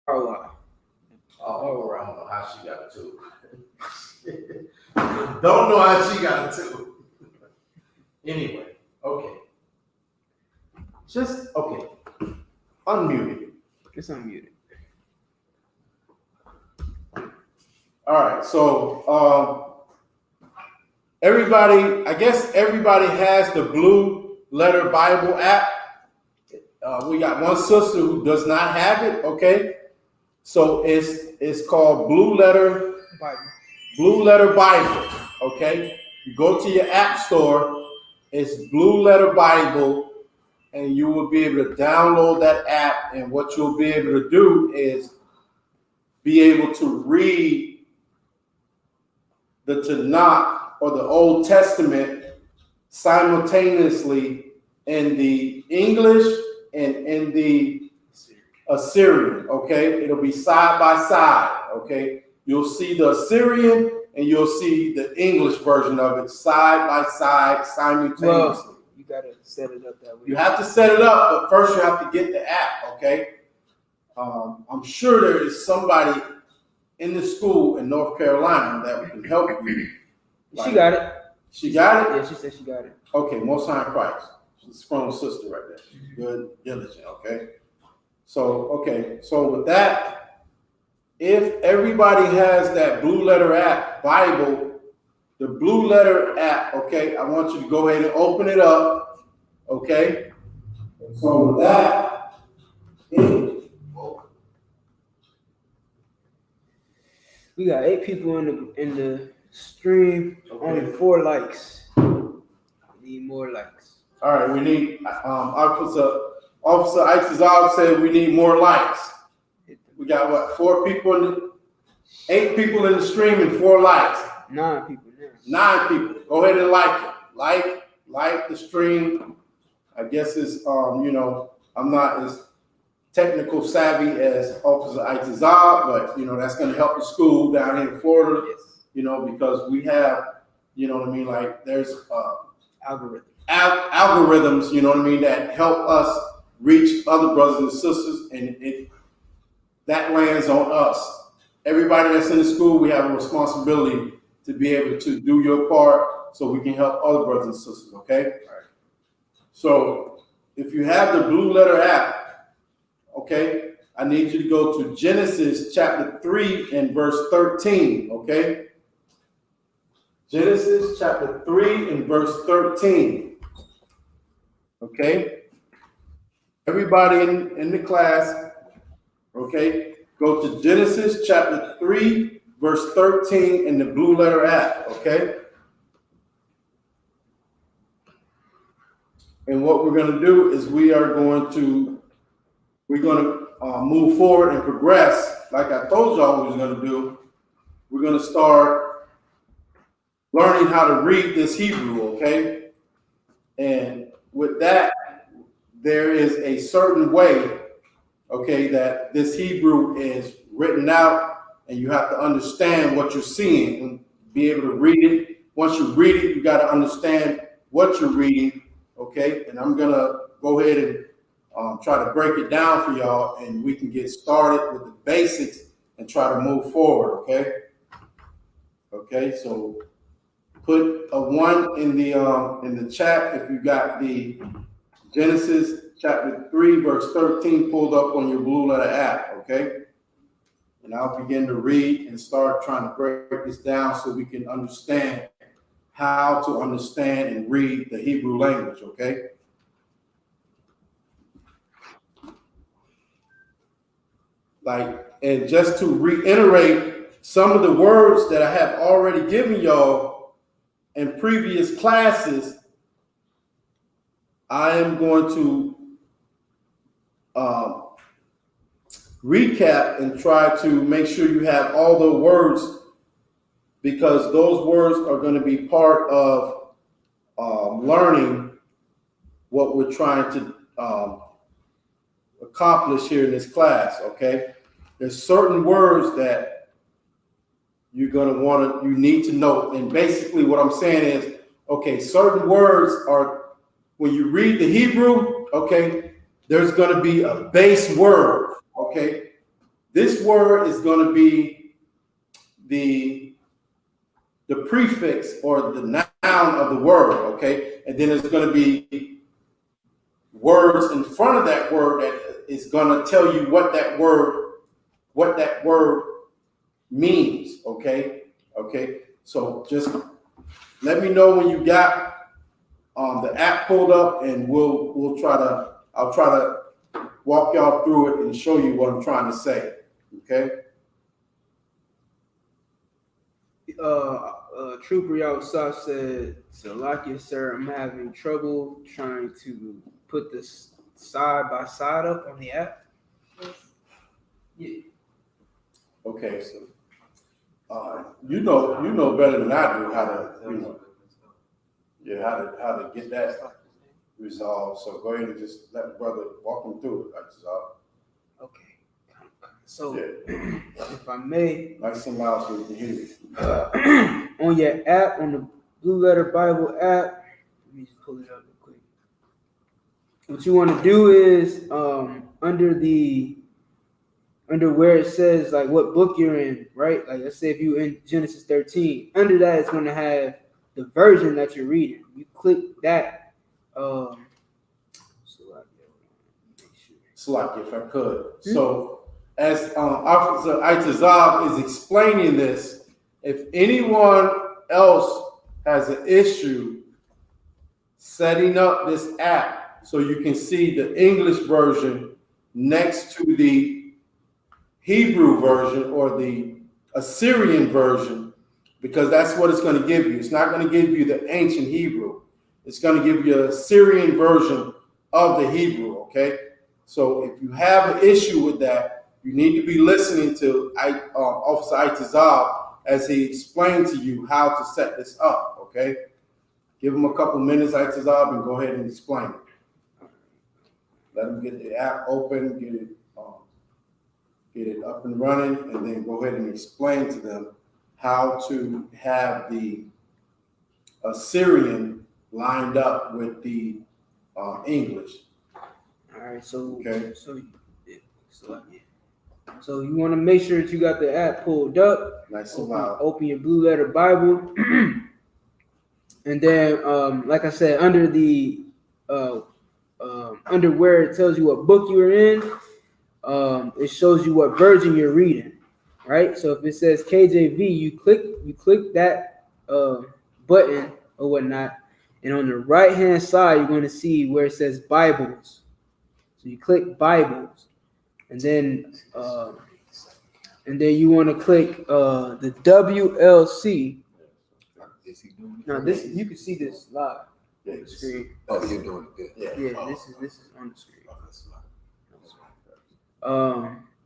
Oh, wow. Oh, I don't know how she got a 2. Don't know how she got a 2. Anyway, okay. Just, okay. Unmute it. It's unmuted. All right, so everybody, I guess everybody has the Blue Letter Bible app. We got one sister who does not have it, okay? So it's called Blue Letter Bible, okay? You go to your app store, it's Blue Letter Bible, and you will be able to download that app, and what you'll be able to do is be able to read the Tanakh or the Old Testament simultaneously in the English and in the Assyrian, okay? It'll be side by side, okay? You'll see the Assyrian and you'll see the English version of it side by side simultaneously. Well, you gotta set it up that way. You have to set it up, but first you have to get the app, okay? I'm sure there is somebody in the school in North Carolina that can help you. She got it. She got it? Yeah, she said she got it. Okay, Most High in Christ. She's a strong sister right there. She's good, diligent, okay? So with that, if everybody has that Blue Letter app, Bible, the Blue Letter app, okay, I want you to go ahead and open it up, okay? So with that, We got 8 people in the stream. Okay. Only 4 likes. Need more likes. all right, we need, Officer Isupk said we need more likes. We got what, 4 people 8 people in the stream and 4 likes. 9 people now. 9 people. Go ahead and like it. Like the stream. I guess it's I'm not as technical savvy as Officer Isupk, but that's gonna help the school down here in Florida, Yes. because we have, like there's Algorithm. algorithms, that help us reach other brothers and sisters, and that lands on us. Everybody that's in the school, we have a responsibility to be able to do your part so we can help other brothers and sisters, okay? So if you have the Blue Letter app, okay, I need you to go to Genesis chapter 3 and verse 13, okay? Genesis chapter 3 and verse 13, okay? Everybody in the class, okay, go to Genesis chapter 3, verse 13 in the Blue Letter app, okay? And what we're going to do is we're going to move forward and progress like I told y'all we was going to do. We're going to start learning how to read this Hebrew, okay? And with that, there is a certain way, okay, that this Hebrew is written out, and you have to understand what you're seeing and be able to read it. Once you read it, you got to understand what you're reading, okay? And I'm gonna go ahead and try to break it down for y'all, and we can get started with the basics and try to move forward, okay? Okay, so put a 1 in the chat if you got the Genesis chapter 3, verse 13 pulled up on your Blue Letter app, okay? And I'll begin to read and start trying to break this down so we can understand how to understand and read the Hebrew language, okay? And just to reiterate some of the words that I have already given y'all in previous classes, I am going to recap and try to make sure you have all the words, because those words are going to be part of learning what we're trying to accomplish here in this class, okay? There's certain words that you need to know. And basically what I'm saying is, okay, certain words are, when you read the Hebrew, okay, there's going to be a base word, okay? This word is going to be the prefix or the noun of the word, okay? And then there's going to be words in front of that word that is going to tell you what that word means, okay? Okay, so just let me know when you got the app pulled up, and I'll try to walk y'all through it and show you what I'm trying to say, okay? Trooper outside said, Salakia, sir, I'm having trouble trying to put this side by side up on the app. Yeah. Okay, so you know better than I do how to how to get that resolved. So go ahead and just let the brother walk him through it. Okay. So Yeah. if I may, Nice and loud so we can hear you. On your app, on the Blue Letter Bible app, let me just pull it up real quick. What you want to do is under where it says like what book you're in, right? Like let's say if you're in Genesis 13, under that it's going to have the version that you're reading. You click that. Slack, if I could. So as Officer Itazab is explaining this, if anyone else has an issue setting up this app so you can see the English version next to the Hebrew version or the Assyrian version, because that's what it's going to give you. It's not going to give you the ancient Hebrew. It's going to give you a Syrian version of the Hebrew, okay? So if you have an issue with that, you need to be listening to Officer Itazab as he explained to you how to set this up, okay? Give him a couple minutes, Itazab, and go ahead and explain it. Let him get the app open, get it up and running, and then go ahead and explain to them how to have the Assyrian lined up with the English. All right, so Okay. so yeah. So you want to make sure that you got the app pulled up. Nice and loud. Open your Blue Letter Bible, and then, like I said, under the under where it tells you what book you're in, it shows you what version you're reading, right? So if it says KJV, you click that button or whatnot, and on the right hand side you're going to see where it says Bibles. So you click Bibles, and then you want to click the WLC. Now this, you can see this live on the screen. Oh, you're doing it good. Yeah, this is on the screen.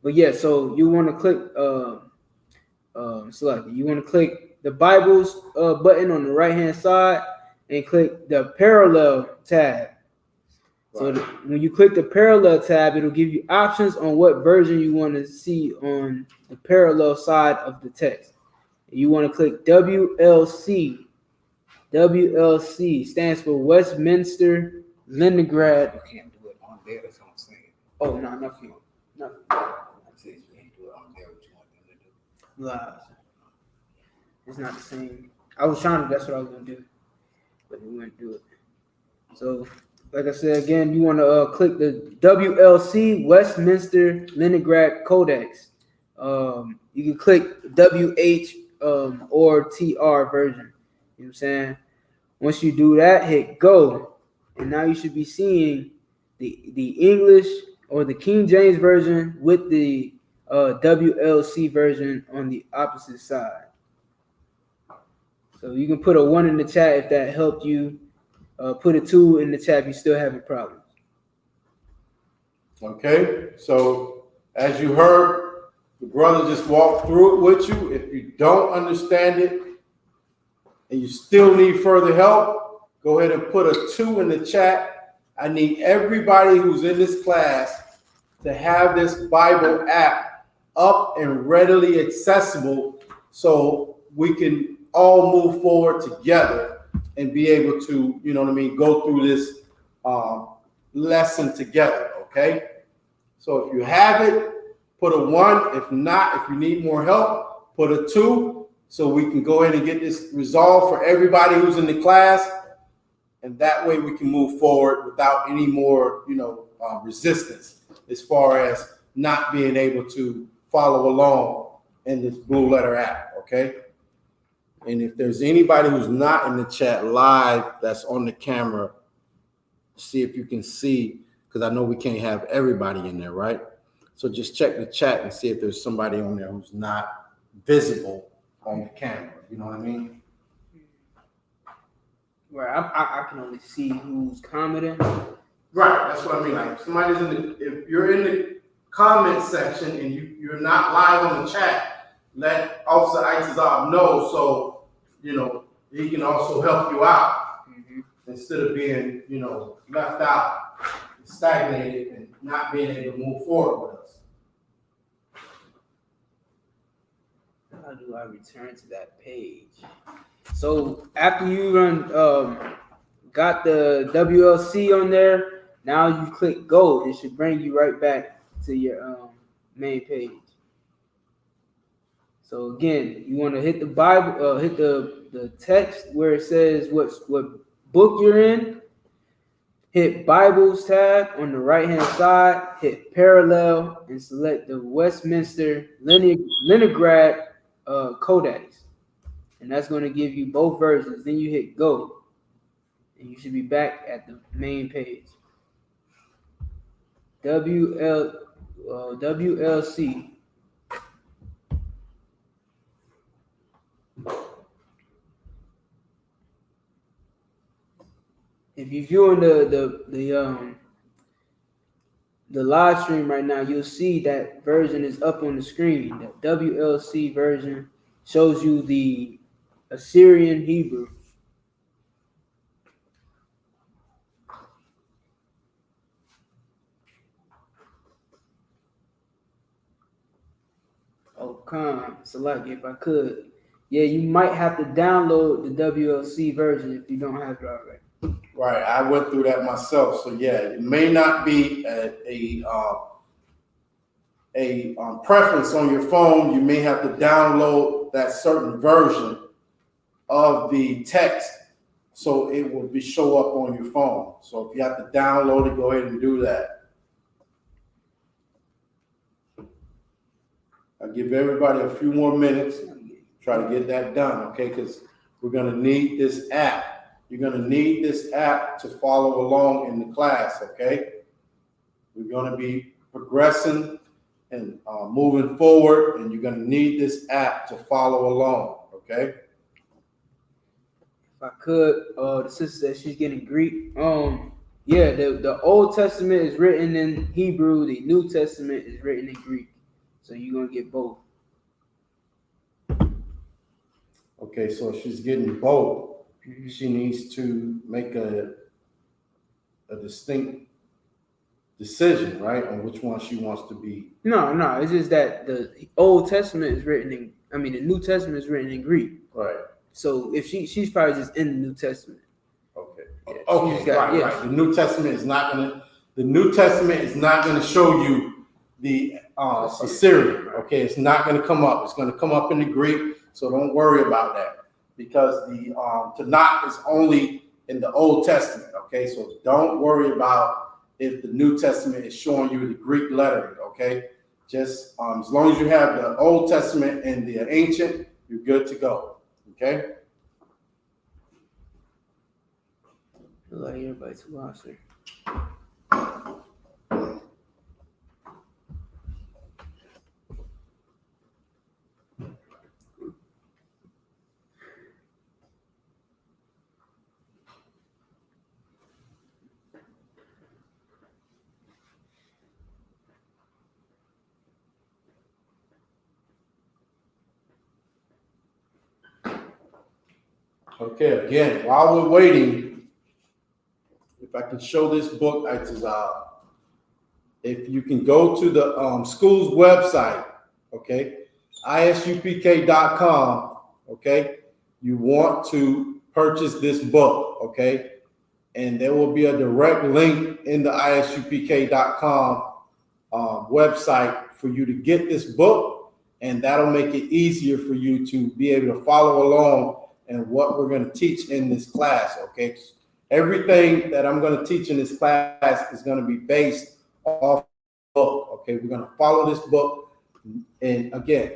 But yeah, so you want to click select. You want to click the Bibles button on the right hand side and click the parallel tab. So when you click the parallel tab, it'll give you options on what version you want to see on the parallel side of the text. You want to click WLC. WLC stands for Westminster Leningrad. You can't do it on there, that's what I'm saying. Oh, no, nothing. I said you can't do it on there, what you want them to do. Lies. It's not the same. I was trying to, that's what I was going to do, but we wouldn't do it. So, like I said, again, you want to click the WLC, Westminster Leningrad Codex. You can click WH or TR version. You know what I'm saying? Once you do that, hit go. And now you should be seeing the English or the King James version with the WLC version on the opposite side. So you can put a 1 in the chat if that helped you. Put a 2 in the chat if you still having problems. Okay, so as you heard, the brother just walked through it with you. If you don't understand it and you still need further help, go ahead and put a 2 in the chat. I need everybody who's in this class to have this Bible app up and readily accessible so we can all move forward together and be able to, you know what I mean, go through this lesson together, okay? So if you have it, put a 1. If not, if you need more help, put a 2 so we can go ahead and get this resolved for everybody who's in the class. And that way we can move forward without any more, resistance as far as not being able to follow along in this Blue Letter app, okay? And if there's anybody who's not in the chat live that's on the camera, see if you can see, because I know we can't have everybody in there, right? So just check the chat and see if there's somebody on there who's not visible on the camera. You know what I mean? Where I can only see who's commenting. Right, that's what I mean. Like somebody's if you're in the comment section and you're not live on the chat, let Officer Isupk know so he can also help you out instead of being left out, stagnated, and not being able to move forward with us. How do I return to that page? So after you got the WLC on there, now you click go. It should bring you right back to your main page. So again, you want to hit the Bible, hit the text where it says what book you're in. Hit Bibles tab on the right hand side. Hit parallel and select the Westminster Leningrad Codex, and that's going to give you both versions. Then you hit go, and you should be back at the main page. WLC. If you're viewing the live stream right now, you'll see that version is up on the screen. The WLC version shows you the Assyrian Hebrew. Oh, come, select if I could. Yeah, you might have to download the WLC version if you don't have it already. Right, I went through that myself. So yeah, it may not be a a preference on your phone, you may have to download that certain version of the text so it will show up on your phone. So if you have to download it, go ahead and do that. I'll give everybody a few more minutes, try to get that done, okay? Because we're gonna need this app. You're gonna need this app to follow along in the class, okay? We're gonna be progressing and moving forward, and you're gonna need this app to follow along, okay? If I could, the sister said she's getting Greek. Yeah, the Old Testament is written in Hebrew, the New Testament is written in Greek. So you're gonna get both. Okay, so she's getting both. She needs to make a distinct decision, right, on which one she wants to be. No, it's just that the Old Testament is written in, the New Testament is written in Greek. Right. So if she's probably just in the New Testament. Okay. Yeah, Okay. Right. The New Testament is not gonna show you the Assyrian. Okay, it's not gonna come up. It's gonna come up in the Greek. So don't worry about that, because the Tanakh is only in the Old Testament. Okay, so don't worry about if the New Testament is showing you the Greek lettering. Okay, just as long as you have the Old Testament and the ancient, you're good to go. Okay. I feel like everybody's watching. Okay, again, while we're waiting, if I can show this book, if you can go to the school's website, okay, isupk.com, okay, you want to purchase this book, okay, and there will be a direct link in the isupk.com website for you to get this book, and that'll make it easier for you to be able to follow along and what we're going to teach in this class, okay? Everything that I'm going to teach in this class is going to be based off the book, okay? We're going to follow this book. And again,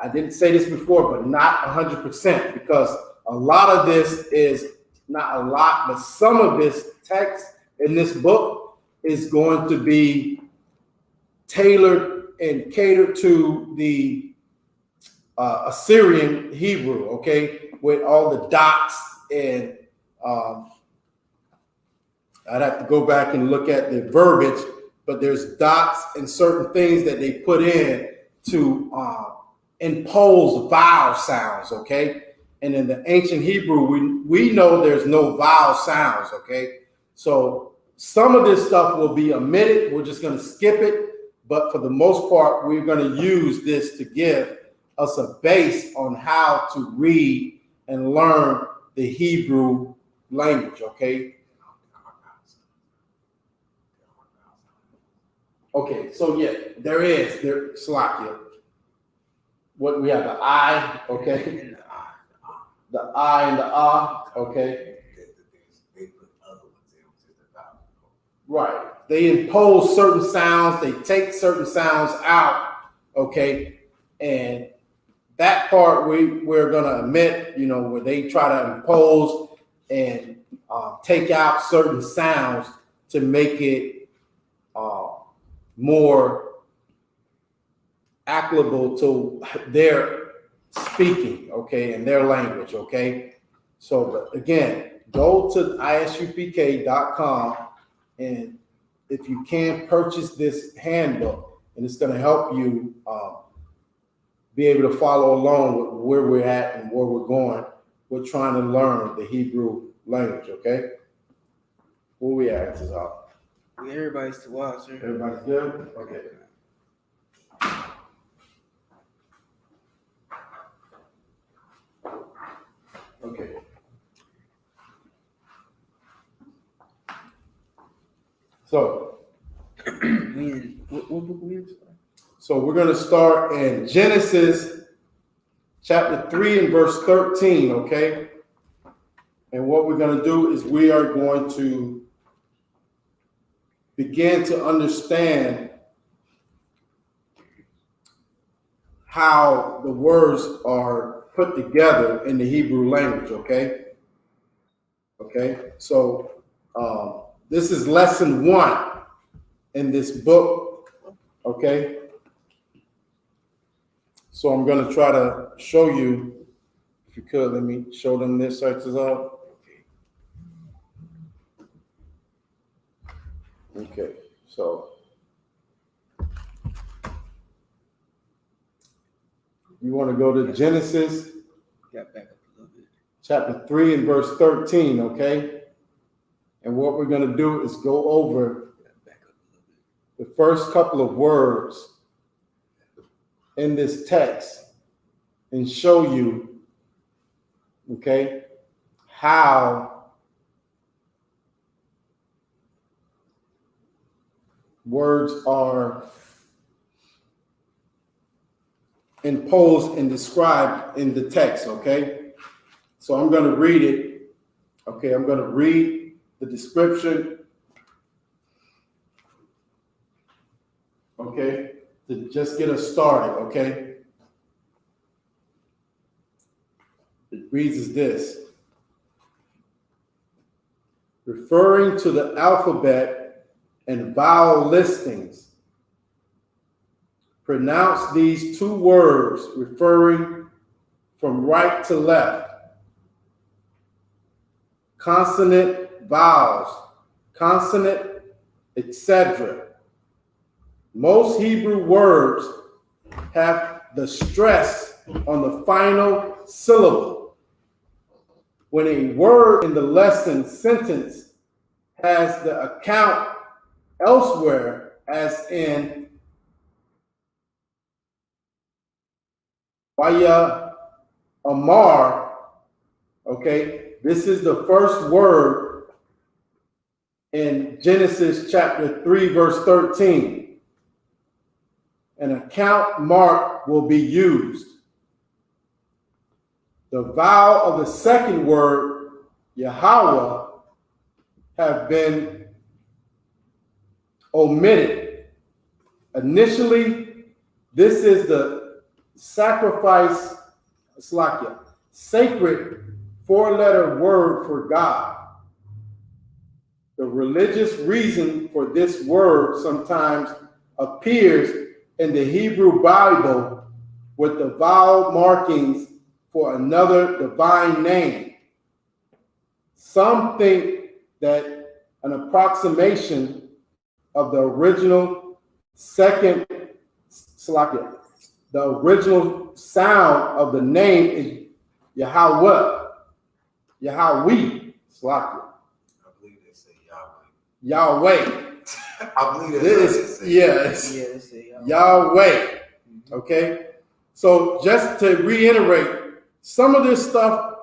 I didn't say this before, but not 100%, because a lot of this is, not a lot, but some of this text in this book is going to be tailored and catered to the Assyrian Hebrew, okay, with all the dots, and I'd have to go back and look at the verbiage, but there's dots and certain things that they put in to impose vowel sounds, okay? And in the ancient Hebrew, we know there's no vowel sounds, okay? So some of this stuff will be omitted. We're just going to skip it, but for the most part, we're going to use this to give us a base on how to read and learn the Hebrew language, okay? Okay, so yeah, there, Slakia. What we have, the I, okay? The I and the ah, okay? Right. They impose certain sounds, they take certain sounds out, okay? And that part we're going to omit, where they try to impose and take out certain sounds to make it more applicable to their speaking, okay, and their language, okay? So, again, go to isupk.com, and if you can, purchase this handbook, and it's going to help you be able to follow along with where we're at and where we're going. We're trying to learn the Hebrew language, okay? Where we at, Tazal? Everybody's to watch, sir. Everybody's good? Okay. Okay. So, What book we in? So we're going to start in Genesis chapter 3 and verse 13, okay? And what we're going to do is we are going to begin to understand how the words are put together in the Hebrew language, okay? Okay, so this is lesson 1 in this book, okay? So I'm going to try to show you, if you could, let me show them this searches up. Okay, so you want to go to Genesis chapter 3 and verse 13, okay? And what we're going to do is go over the first couple of words in this text and show you, okay, how words are imposed and described in the text, okay? So I'm going to read it, okay? I'm going to read the description, okay, to just get us started, okay? It reads as this: referring to the alphabet and vowel listings, pronounce these 2 words referring from right to left. Consonant, vowels, consonant, etc. Most Hebrew words have the stress on the final syllable. When a word in the lesson sentence has the account elsewhere, as in Vaya Amar, okay, this is the first word in Genesis chapter 3, verse 13. An account mark will be used. The vowel of the second word, Yahweh, have been omitted. Initially, this is the sacrifice, Slakia, sacred 4-letter word for God. The religious reason for this word sometimes appears in the Hebrew Bible with the vowel markings for another divine name. Some think that an approximation of the original second, Slakia, the original sound of the name is Yahweh, Yahweh, Slakia. I believe they say Yahweh. Yahweh. I believe This, yes, they say Yahweh. Okay. So just to reiterate, some of this stuff,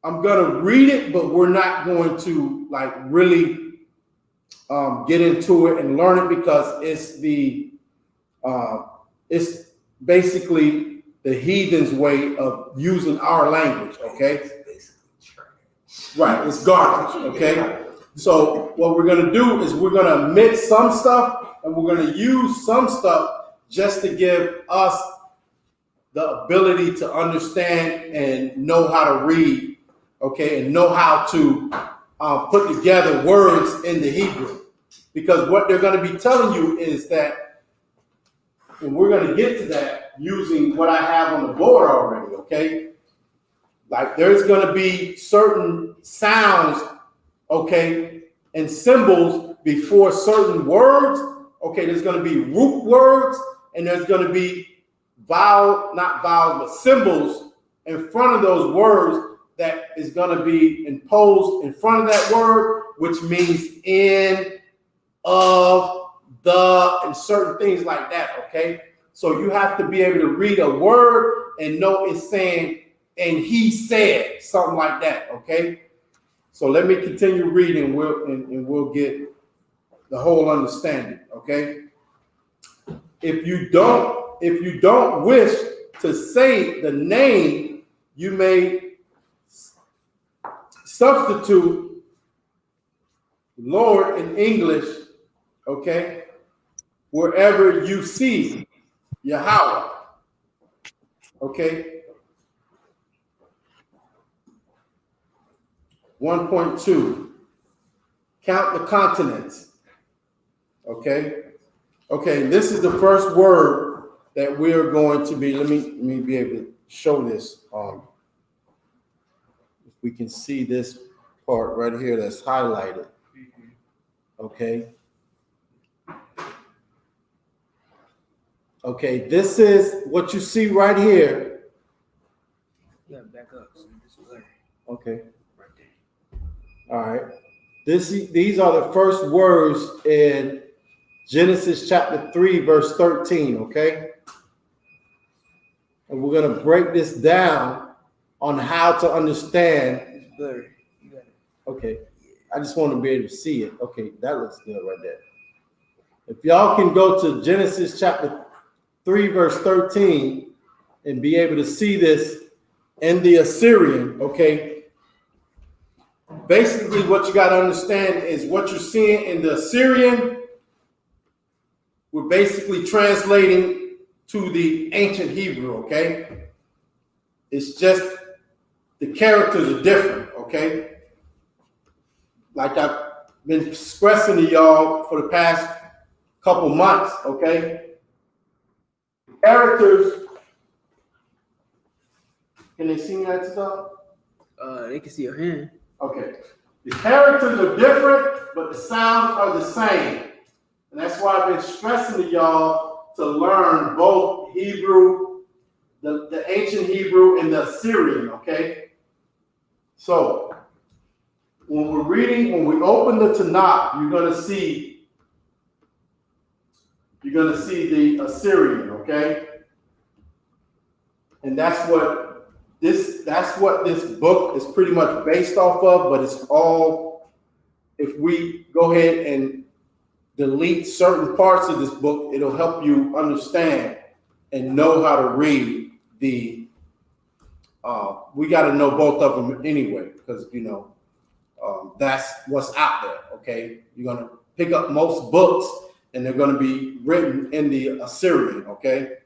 I'm going to read it, but we're not going to like really get into it and learn it, because it's basically the heathens' way of using our language, okay? It's basically trash. Right, it's garbage, okay? So what we're going to do is we're going to omit some stuff, and we're going to use some stuff just to give us the ability to understand and know how to read, okay, and know how to put together words in the Hebrew. Because what they're going to be telling you is that, and we're going to get to that using what I have on the board already, okay? Like there's going to be certain sounds, okay, and symbols before certain words, okay? There's going to be root words, and there's going to be not vowels, but symbols in front of those words that is going to be imposed in front of that word, which means in, of, the, and certain things like that, okay? So you have to be able to read a word and know it's saying, and he said, something like that, okay? So let me continue reading, we'll get the whole understanding, okay? if you don't wish to say the name, you may substitute Lord in English, okay, wherever you see Yahweh, okay. 1.2, count the continents, okay. Okay, this is the first word that we're going to be, let me be able to show this. If we can see this part right here that's highlighted, okay. Okay, this is what you see right here. Yeah, back up. So this way. Okay. Right there. All right. These are the first words in Genesis chapter 3, verse 13, okay? And we're going to break this down on how to understand. It's blurry. You got it. Okay. I just want to be able to see it. Okay, that looks good right there. If y'all can go to Genesis chapter 3, verse 13, and be able to see this in the Assyrian, okay? Basically, what you got to understand is what you're seeing in the Assyrian, we're basically translating to the ancient Hebrew, okay? It's just the characters are different, okay? Like I've been expressing to y'all for the past couple months, okay? Characters, can they see me at the top? They can see your hand. Okay. The characters are different, but the sounds are the same. And that's why I've been stressing to y'all to learn both Hebrew, the ancient Hebrew and the Assyrian, okay? So, when we open the Tanakh, you're gonna see the Assyrian, okay? And that's what this book is pretty much based off of, but it's all, if we go ahead and delete certain parts of this book, it'll help you understand and know how to read the, we got to know both of them anyway, because, that's what's out there, okay? You're going to pick up most books, and they're going to be written in the Assyrian, okay?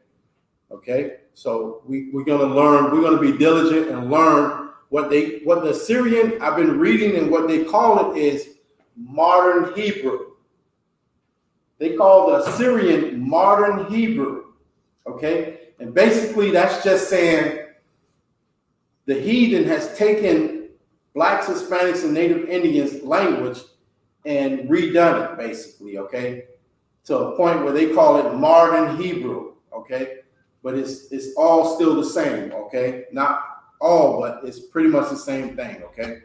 Okay, so we're going to learn, we're going to be diligent and learn what the Assyrian, I've been reading, and what they call it is modern Hebrew. They call the Assyrian modern Hebrew, okay? And basically that's just saying the heathen has taken Blacks, Hispanics, and Native Indians language and redone it, basically, okay? To a point where they call it modern Hebrew, okay? But it's all still the same, okay? Not all, but it's pretty much the same thing, okay?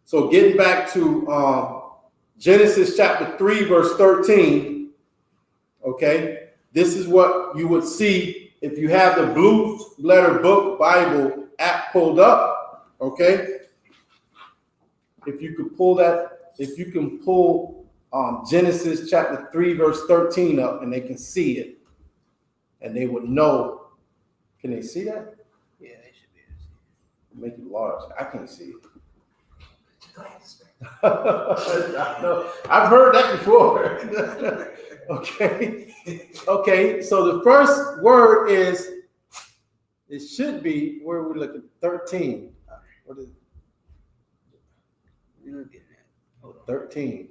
So getting back to Genesis chapter 3, verse 13, okay? This is what you would see if you have the Blue Letter Book Bible app pulled up, okay? If you could pull that, if you can pull Genesis chapter 3, verse 13 up, and they can see it, and they would know. Can they see that? Yeah, they should be able to see it. Make it large. I can't see it. I know. I've heard that before. Okay. Okay. So the first word is, it should be, where are we looking? 13. What is it? You're looking at. Hold on. 13.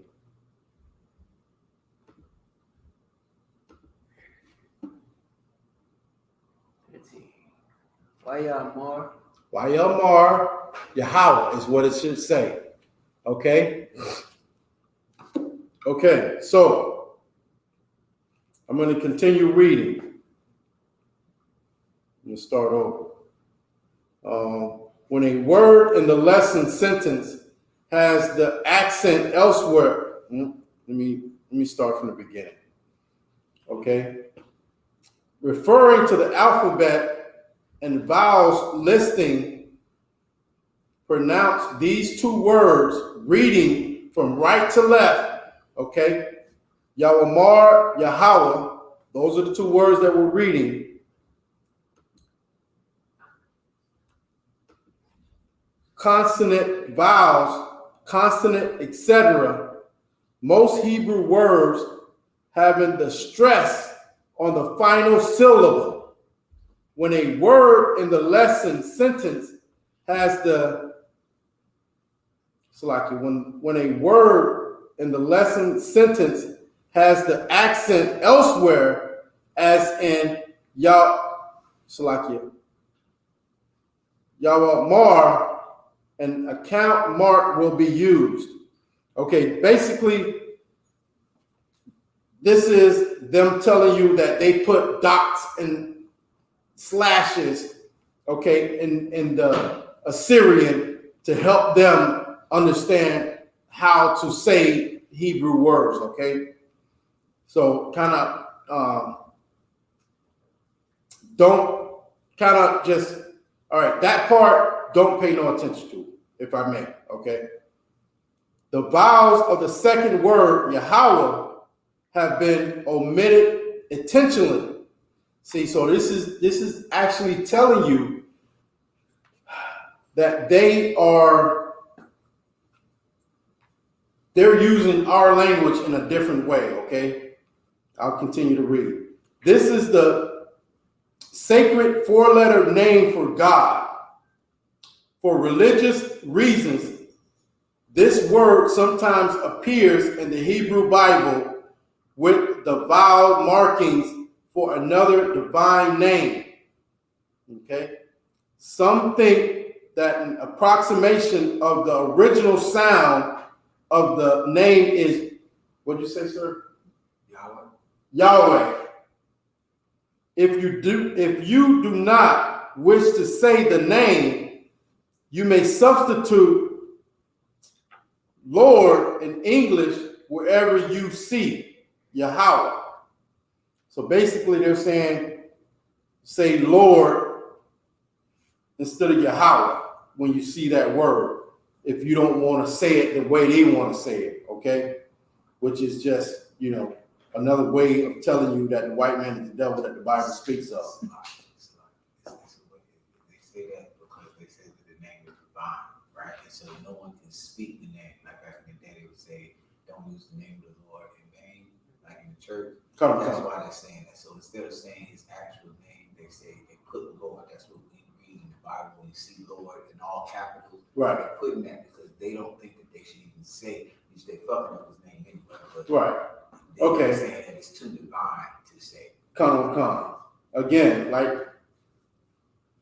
Wayamar. Wayamar Yahweh is what it should say. Okay. Okay. So I'm going to continue reading. I'm going to start over. When a word in the lesson sentence has the accent elsewhere, let me start from the beginning. Okay. Referring to the alphabet and vowels listing, pronounce these two words, reading from right to left, okay? Yawamar, Yahweh, Those are the two words that we're reading. Consonant, vowels, consonant, etc. Most Hebrew words having the stress on the final syllable. When a word in the lesson sentence has the, when a word in the lesson sentence has the accent elsewhere, as in Yawamar, an account mark will be used. Okay, basically, this is them telling you that they put dots and slashes, okay, in the Assyrian to help them understand how to say Hebrew words, okay? So kind of don't kind of just, all right, that part, don't pay no attention to, if I may, okay? The vowels of the second word, Yahweh, have been omitted intentionally. See, so this is actually telling you that they're using our language in a different way, okay? I'll continue to read. This is the sacred four-letter name for God. For religious reasons, this word sometimes appears in the Hebrew Bible with the vowel markings for another divine name. Okay? Some think that an approximation of the original sound of the name is, what did you say, sir? Yahweh. If you do not wish to say the name, you may substitute Lord in English wherever you see Yahweh. So basically they're saying, say Lord instead of Yahweh when you see that word, if you don't want to say it the way they want to say it, okay? Which is just, another way of telling you that the white man is the devil that the Bible speaks of. They say that because they say that the name is divine, right? And so no one can speak the name. Like back in the day, they would say, don't use the name of the Lord in vain, like in the church. That's why they're saying that. So instead of saying his actual name, they say they put Lord. That's what we read in the Bible when you see Lord in all capitals. Right. They're putting that because they don't think that they should even say, which they're fucking up his name anyway. But right. They're saying that it's too divine to say. Come. Again, like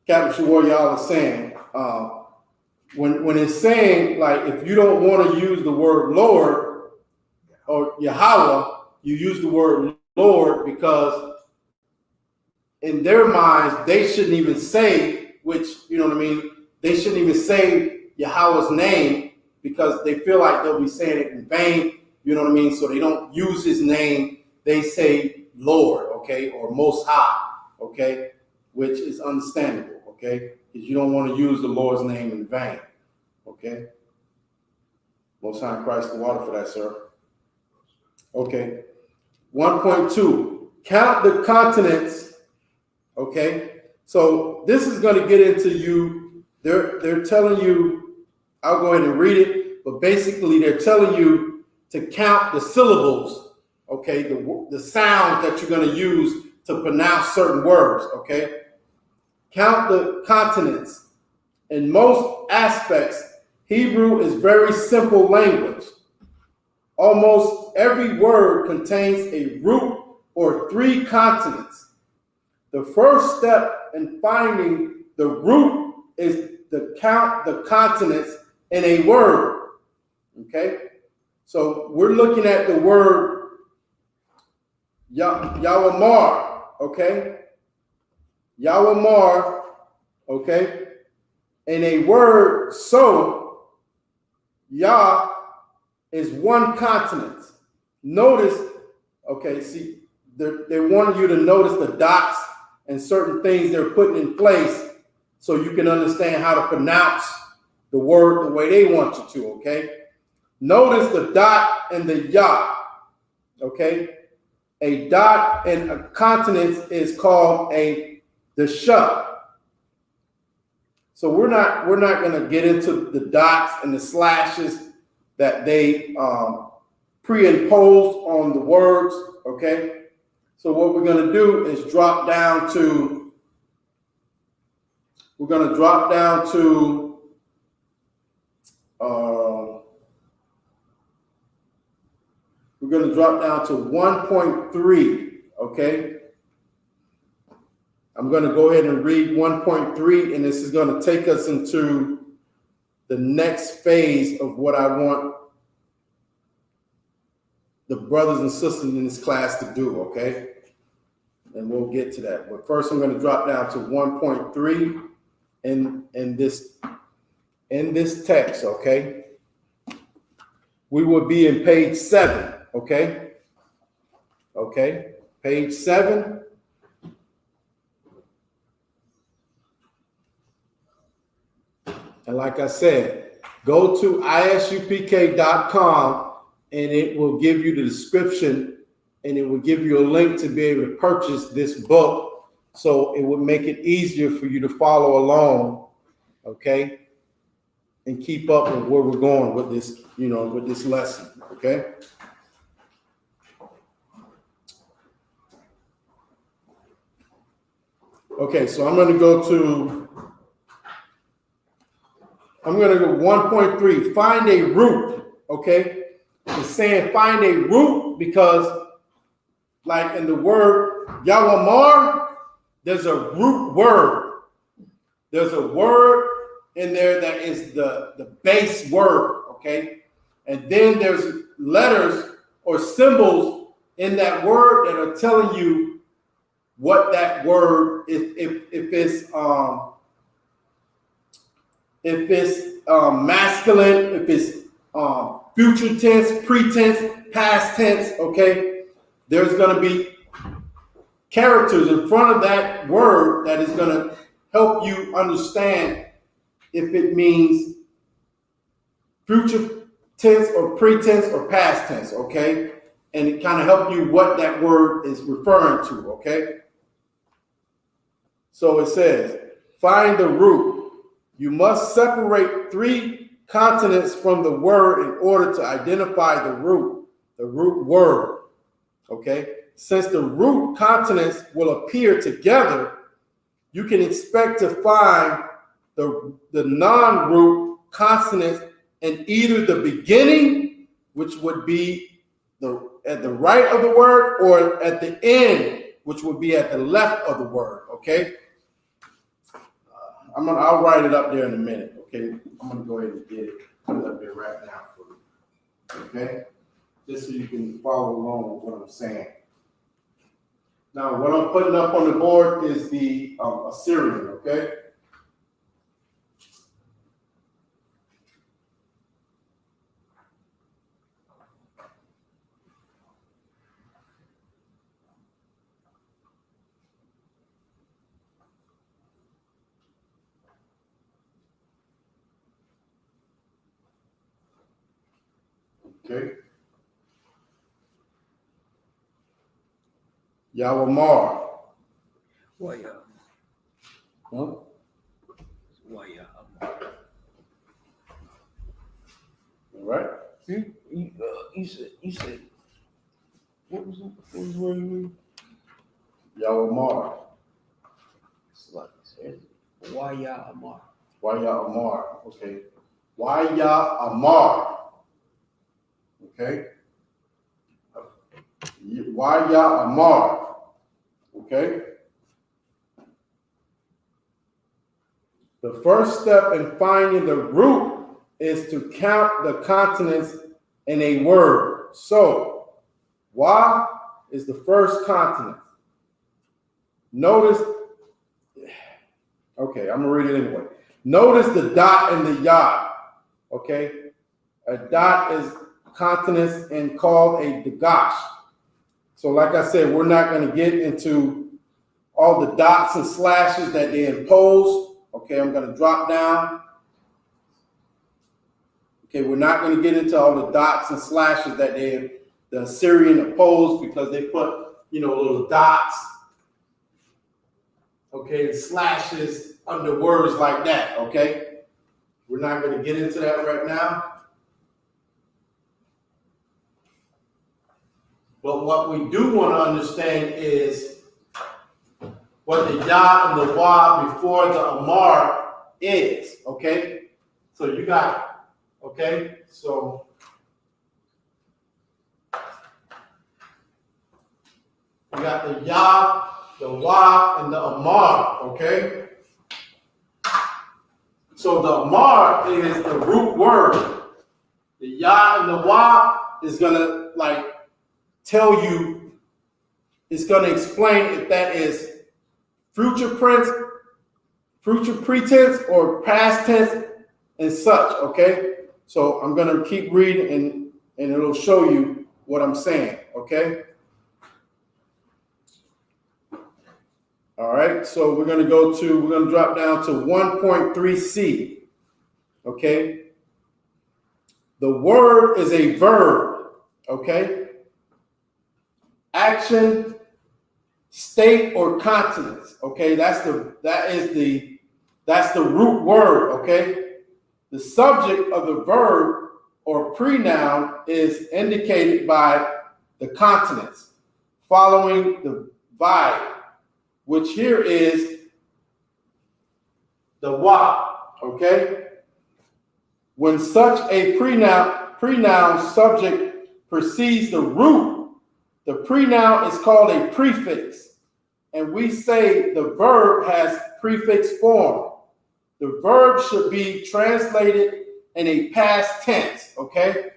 Captain Shawar, y'all are saying, when it's saying, like, if you don't want to use the word Lord or Yahweh, you use the word Lord because in their minds, they shouldn't even say, which, you know what I mean? They shouldn't even say Yahweh's name because they feel like they'll be saying it in vain. You know what I mean? So they don't use his name. They say Lord, okay, or Most High, okay, which is understandable, okay, because you don't want to use the Lord's name in vain, okay. Most High in Christ the water for that, sir. Okay. 1.2. Count the continents, okay. So this is going to get into you. They're telling you. I'll go ahead and read it, but basically they're telling you to count the syllables, okay, the sounds that you're going to use to pronounce certain words, okay? Count the consonants. In most aspects, Hebrew is very simple language. Almost every word contains a root or three consonants. The first step in finding the root is to count the consonants in a word, okay? So we're looking at the word Yawamar, okay? Yawamar, okay? In a word, so, Yah is one consonant. Notice, okay, see, they want you to notice the dots and certain things they're putting in place so you can understand how to pronounce the word the way they want you to, okay? Notice the dot and the Yah, okay? A dot in a consonant is called the shut. So we're not going to get into the dots and the slashes that they pre-imposed on the words. Okay. So what we're going to do is drop down to. We're going to drop down to. We're going to drop down to 1.3, okay? I'm going to go ahead and read 1.3, and this is going to take us into the next phase of what I want the brothers and sisters in this class to do, okay? And we'll get to that. But first, I'm going to drop down to 1.3 in this text, okay? We will be in page 7. Okay. Okay. Page 7. And like I said, go to isupk.com and it will give you the description and it will give you a link to be able to purchase this book. So it would make it easier for you to follow along. Okay. And keep up with where we're going with this, with this lesson. Okay. Okay, so I'm going to go 1.3, find a root, okay? It's saying find a root because like in the word Yawamar, there's a root word. There's a word in there that is the base word, okay? And then there's letters or symbols in that word that are telling you what that word, if it's masculine, if it's future tense, pretense, past tense, okay, there's going to be characters in front of that word that is going to help you understand if it means future tense or pretense or past tense, okay, and it kind of help you what that word is referring to, okay. So it says, find the root. You must separate 3 consonants from the word in order to identify the root word. Okay? Since the root consonants will appear together, you can expect to find the non-root consonants in either the beginning, which would be at the right of the word, or at the end, which would be at the left of the word. Okay? I'll write it up there in a minute, okay? I'm gonna go ahead and get it up there right now for you, okay? Just so you can follow along with what I'm saying. Now, what I'm putting up on the board is the Assyrian, okay? Okay. Yawamar. Waya. Huh? Waya. All right. You said. What was the word you mean? Yawamar. It's like it says Waya Amar. Waya Amar. Okay. Waya Amar. Okay. Waya Amar. Okay. The first step in finding the root is to count the consonants in a word. So, Wa is the first consonant. Notice, okay, I'm gonna read it anyway. Notice the dot and the yod. Okay, a dot is consonants and called a Qadash. So, like I said, we're not going to get into all the dots and slashes that they impose. Okay, I'm going to drop down. Okay, we're not going to get into all the dots and slashes that the Assyrian opposed because they put little dots, okay, and slashes under words like that, okay? We're not going to get into that right now. But what we do want to understand is what the Yah and the Wah before the Amar is, okay? So you got it, okay? So we got the Yah, the Wah, and the Amar, okay? So the Amar is the root word. The Yah and the Wah is gonna tell you, it's gonna explain if that is future pretense or past tense and such, okay? So I'm gonna keep reading and it'll show you what I'm saying, okay? All right, so we're gonna drop down to 1.3c, okay? The word is a verb, okay? Action, state, or continence, okay? That's the root word, okay? The subject of the verb or pronoun is indicated by the continence following the vibe, which here is the wa, okay? When such a pronoun subject precedes the root, the pronoun is called a prefix, and we say the verb has prefix form. The verb should be translated in a past tense, okay?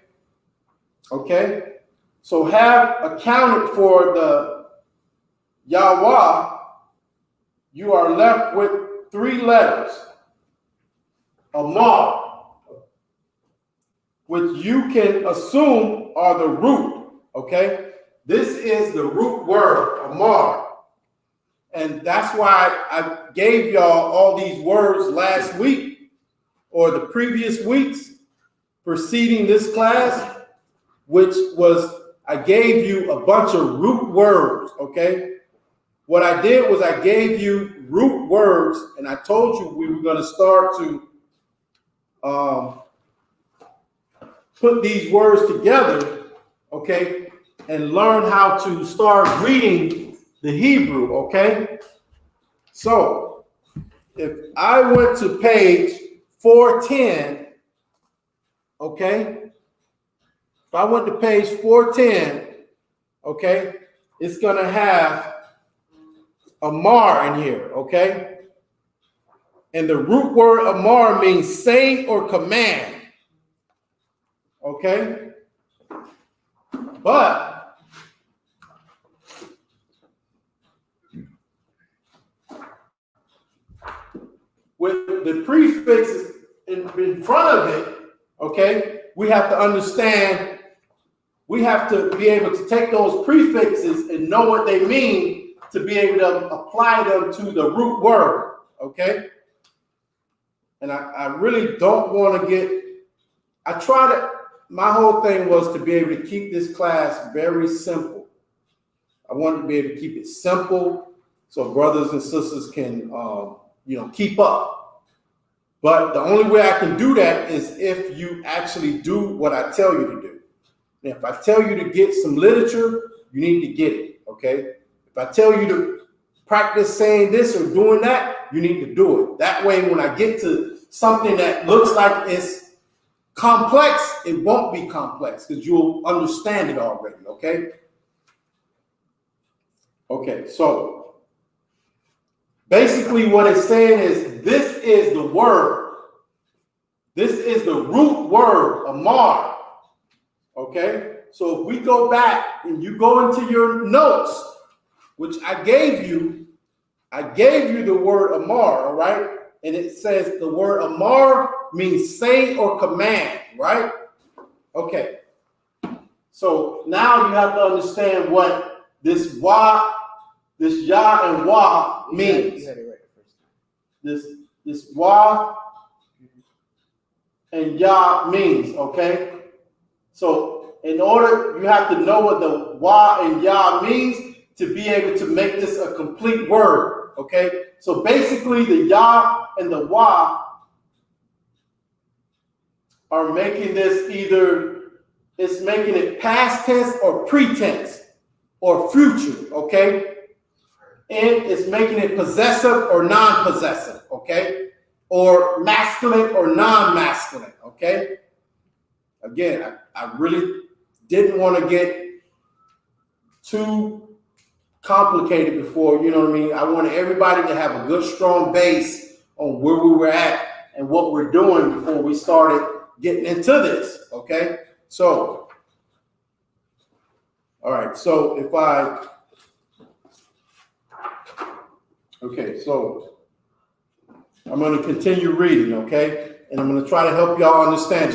Okay? So have accounted for the Yahweh, you are left with 3 letters, Amar, which you can assume are the root, okay? This is the root word, Amar. And that's why I gave y'all all these words last week or the previous weeks preceding this class, which was, I gave you a bunch of root words, okay? What I did was I gave you root words, and I told you we were going to start to put these words together, okay, and learn how to start reading the Hebrew, okay? So if I went to page 410, okay? If I went to page 410, okay, it's going to have Amar in here, okay? And the root word Amar means say or command, okay? But with the prefixes in front of it, okay, we have to understand, we have to be able to take those prefixes and know what they mean to be able to apply them to the root word, okay? And I really don't want to my whole thing was to be able to keep this class very simple. I wanted to be able to keep it simple so brothers and sisters can, keep up. But the only way I can do that is if you actually do what I tell you to do. And if I tell you to get some literature, you need to get it, okay? If I tell you to practice saying this or doing that, you need to do it. That way, when I get to something that looks like it's complex, it won't be complex because you'll understand it already, okay? Okay, so basically what it's saying is this is the word. This is the root word, Amar, okay? So if we go back and you go into your notes, which I gave you the word Amar, all right? And it says the word Amar means say or command, right? Okay. So now you have to understand what this Yah and Wah means. You had it right the first time. This Wah and Yah means, okay? So in order, you have to know what the Wah and Yah means to be able to make this a complete word, okay? So basically the Yah and the Wah are making this it's making it past tense or pretense or future, okay? And it's making it possessive or non-possessive, okay? Or masculine or non-masculine, okay? Again, I really didn't want to get too complicated before, you know what I mean? I wanted everybody to have a good, strong base on where we were at and what we're doing before we started getting into this, okay? So, all right, so okay, so I'm going to continue reading, okay? And I'm going to try to help y'all understand.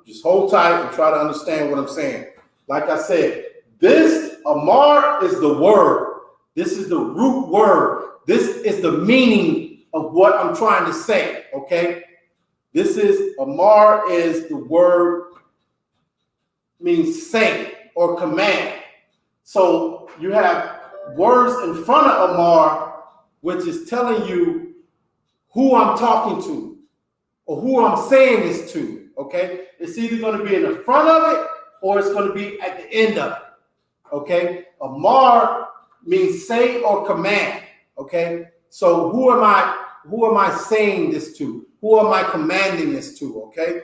Just hold tight and try to understand what I'm saying. Like I said, this Amar is the word. This is the root word. This is the meaning of what I'm trying to say, okay? Amar is the word, means say or command. So you have words in front of Amar, which is telling you who I'm talking to or who I'm saying this to, okay? It's either going to be in the front of it or it's going to be at the end of it, okay? Amar means say or command, okay? So who am I saying this to? Who am I commanding this to, okay?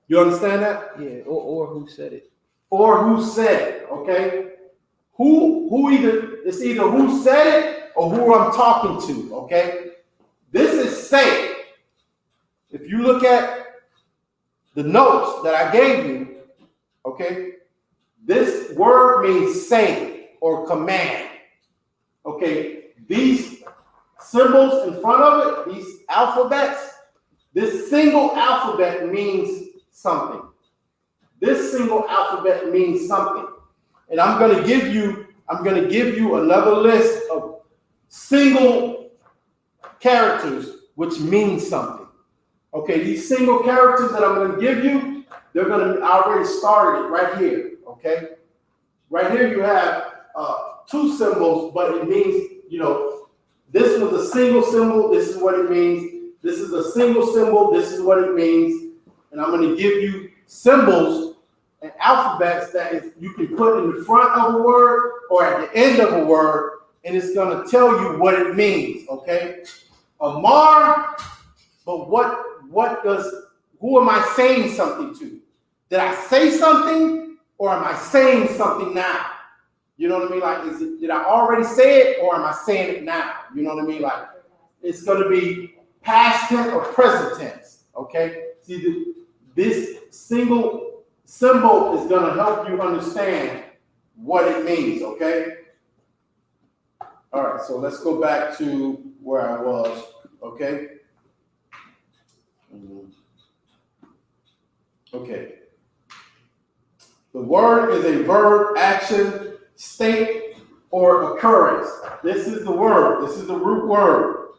You understand that? Yeah, or who said it. Or who said it, okay? It's either who said it or who I'm talking to, okay? This is say. If you look at the notes that I gave you, okay, this word means say or command, okay? These symbols in front of it, these alphabets, this single alphabet means something. This single alphabet means something. And I'm going to give you another list of single characters which mean something. Okay, these single characters that I'm going to give you, I already started it right here, okay? Right here you have two symbols, but it means, this was a single symbol, this is what it means. This is a single symbol, this is what it means. And I'm going to give you symbols and alphabets that you can put in the front of a word or at the end of a word, and it's going to tell you what it means, okay? Amar, but who am I saying something to? Did I say something or am I saying something now? You know what I mean? Like, did I already say it or am I saying it now? You know what I mean? Like, it's going to be past tense or present tense, okay? See, this single symbol is going to help you understand what it means, okay? All right, so let's go back to where I was, okay? Okay. The word is a verb, action, state, or occurrence. This is the word. This is the root word.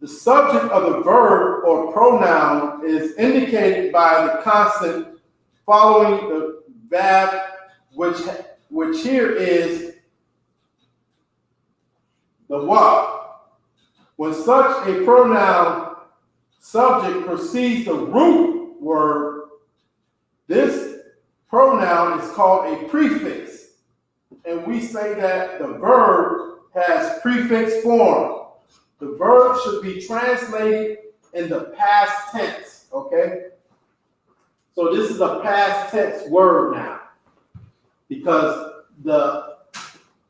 The subject of the verb or pronoun is indicated by the consonant following the verb, which here is the wa. When such a pronoun subject precedes the root word, this pronoun is called a prefix. And we say that the verb has prefix form. The verb should be translated in the past tense, okay? So this is a past tense word now because the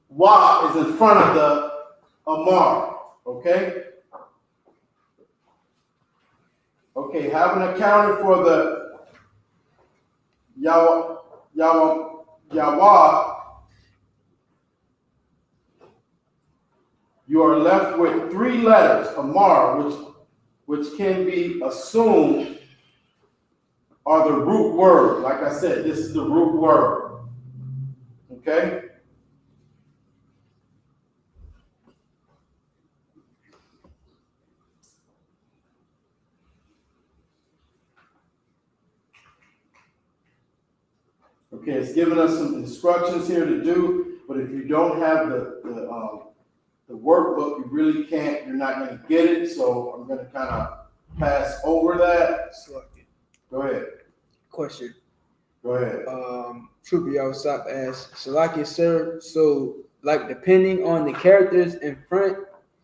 wa is in front of the amar, okay? Okay, having accounted for the yawa, you are left with three letters, amar, which can be assumed are the root word. Like I said, this is the root word. Okay? Okay, it's giving us some instructions here to do, but if you don't have the workbook, you really can't, you're not gonna get it, so I'm gonna kind of pass over that. Go ahead. Question. Go ahead. Trooper Isupk asks, Salaki, sir, so like depending on the characters in front,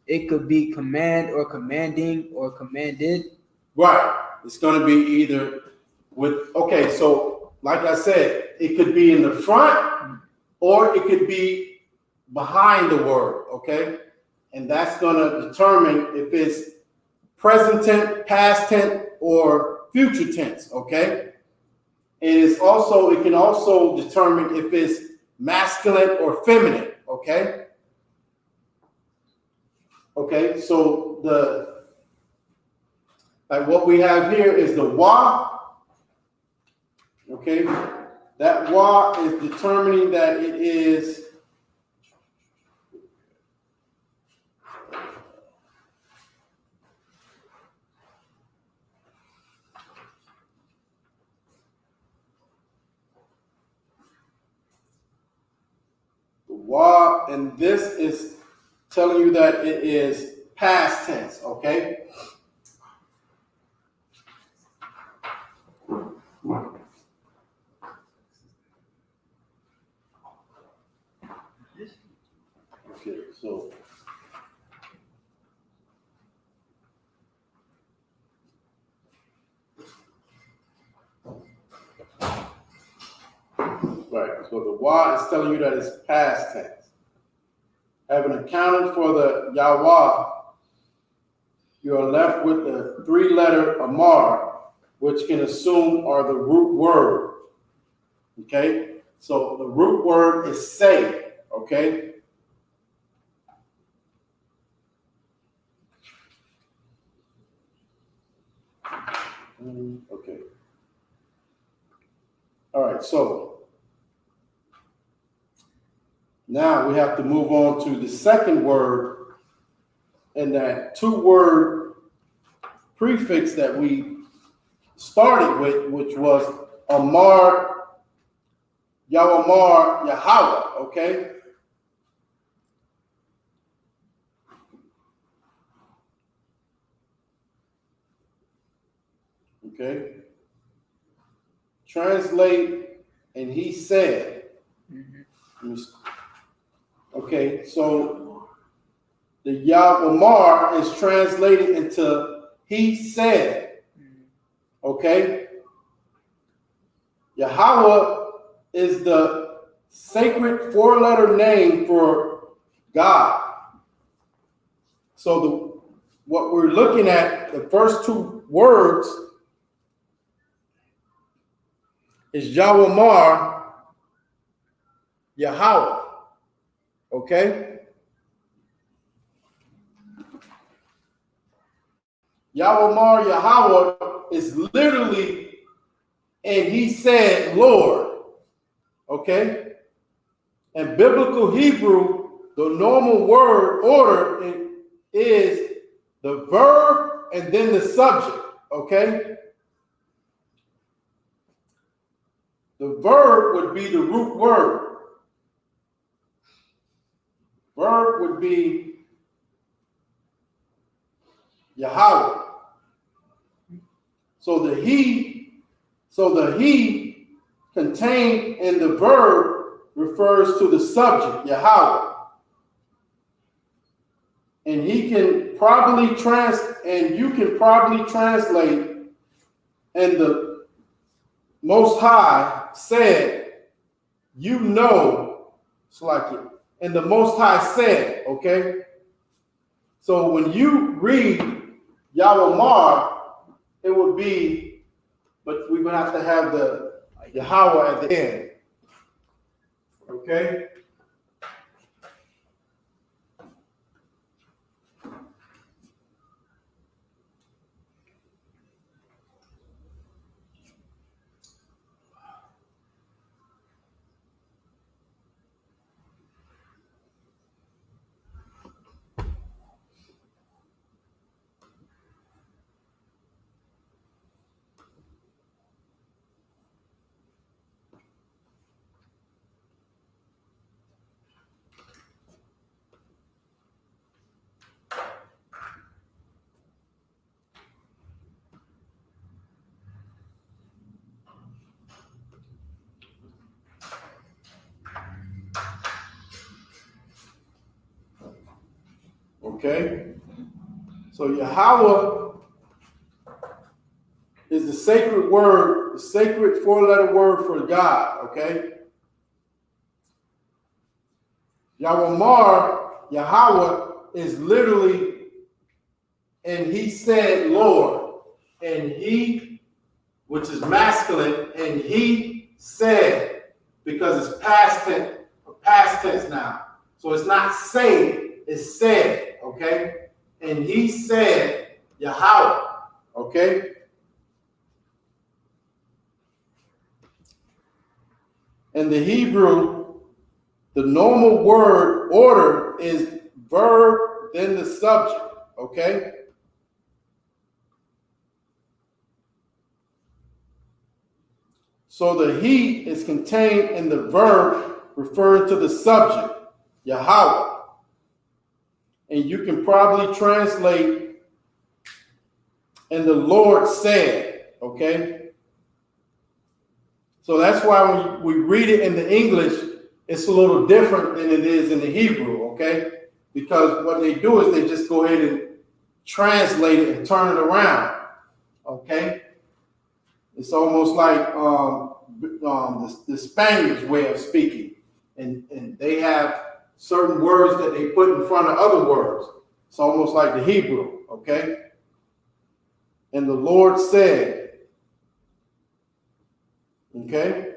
it could be command or commanding or commanded. Right. It's gonna be either with, okay, so like I said, it could be in the front or it could be behind the word, okay? And that's gonna determine if it's present tense, past tense, or future tense, okay? And it can also determine if it's masculine or feminine, okay? Okay, so like what we have here is the wa, okay? That wa is determining that it is the wa, and this is telling you that it is past tense, okay? Okay, so right, so the wa is telling you that it's past tense. Having accounted for the Yahweh, you are left with the three-letter Amar, which can assume are the root word. Okay? So the root word is say, okay? Okay. All right, so now we have to move on to the second word in that two-word prefix that we started with, which was Amar, Yahweh, Yahweh, okay? Okay? Translate, and he said. Okay, so the Yahweh is translated into he said. Okay? Yahweh is the sacred four-letter name for God. So what we're looking at, the first two words is Yahweh, Yahweh. Okay? Yahweh, Yahweh is literally, and he said, Lord. Okay? In biblical Hebrew, the normal word order is the verb and then the subject. Okay? The verb would be the root word. Verb would be Yahweh. So the he contained in the verb refers to the subject, Yahweh. And you can probably translate, and the Most High said, you know, it's like it. And the Most High said, okay? So when you read Yahweh, it would be, but we would have to have the Yahweh at the end. Okay? Okay? So Yahweh is the sacred word, the sacred four-letter word for God, okay? Yahweh is literally, and he said, Lord, and he, which is masculine, and he said, because it's past tense now. So it's not say, it's said, okay? And he said, Yahweh, okay? In the Hebrew, the normal word order is verb, then the subject, okay? So the he is contained in the verb referring to the subject, Yahweh. And you can probably translate, and the Lord said, okay? So that's why when we read it in the English, it's a little different than it is in the Hebrew, okay? Because what they do is they just go ahead and translate it and turn it around, okay? It's almost like the Spanish way of speaking. And they have certain words that they put in front of other words. It's almost like the Hebrew, okay? And the Lord said, okay?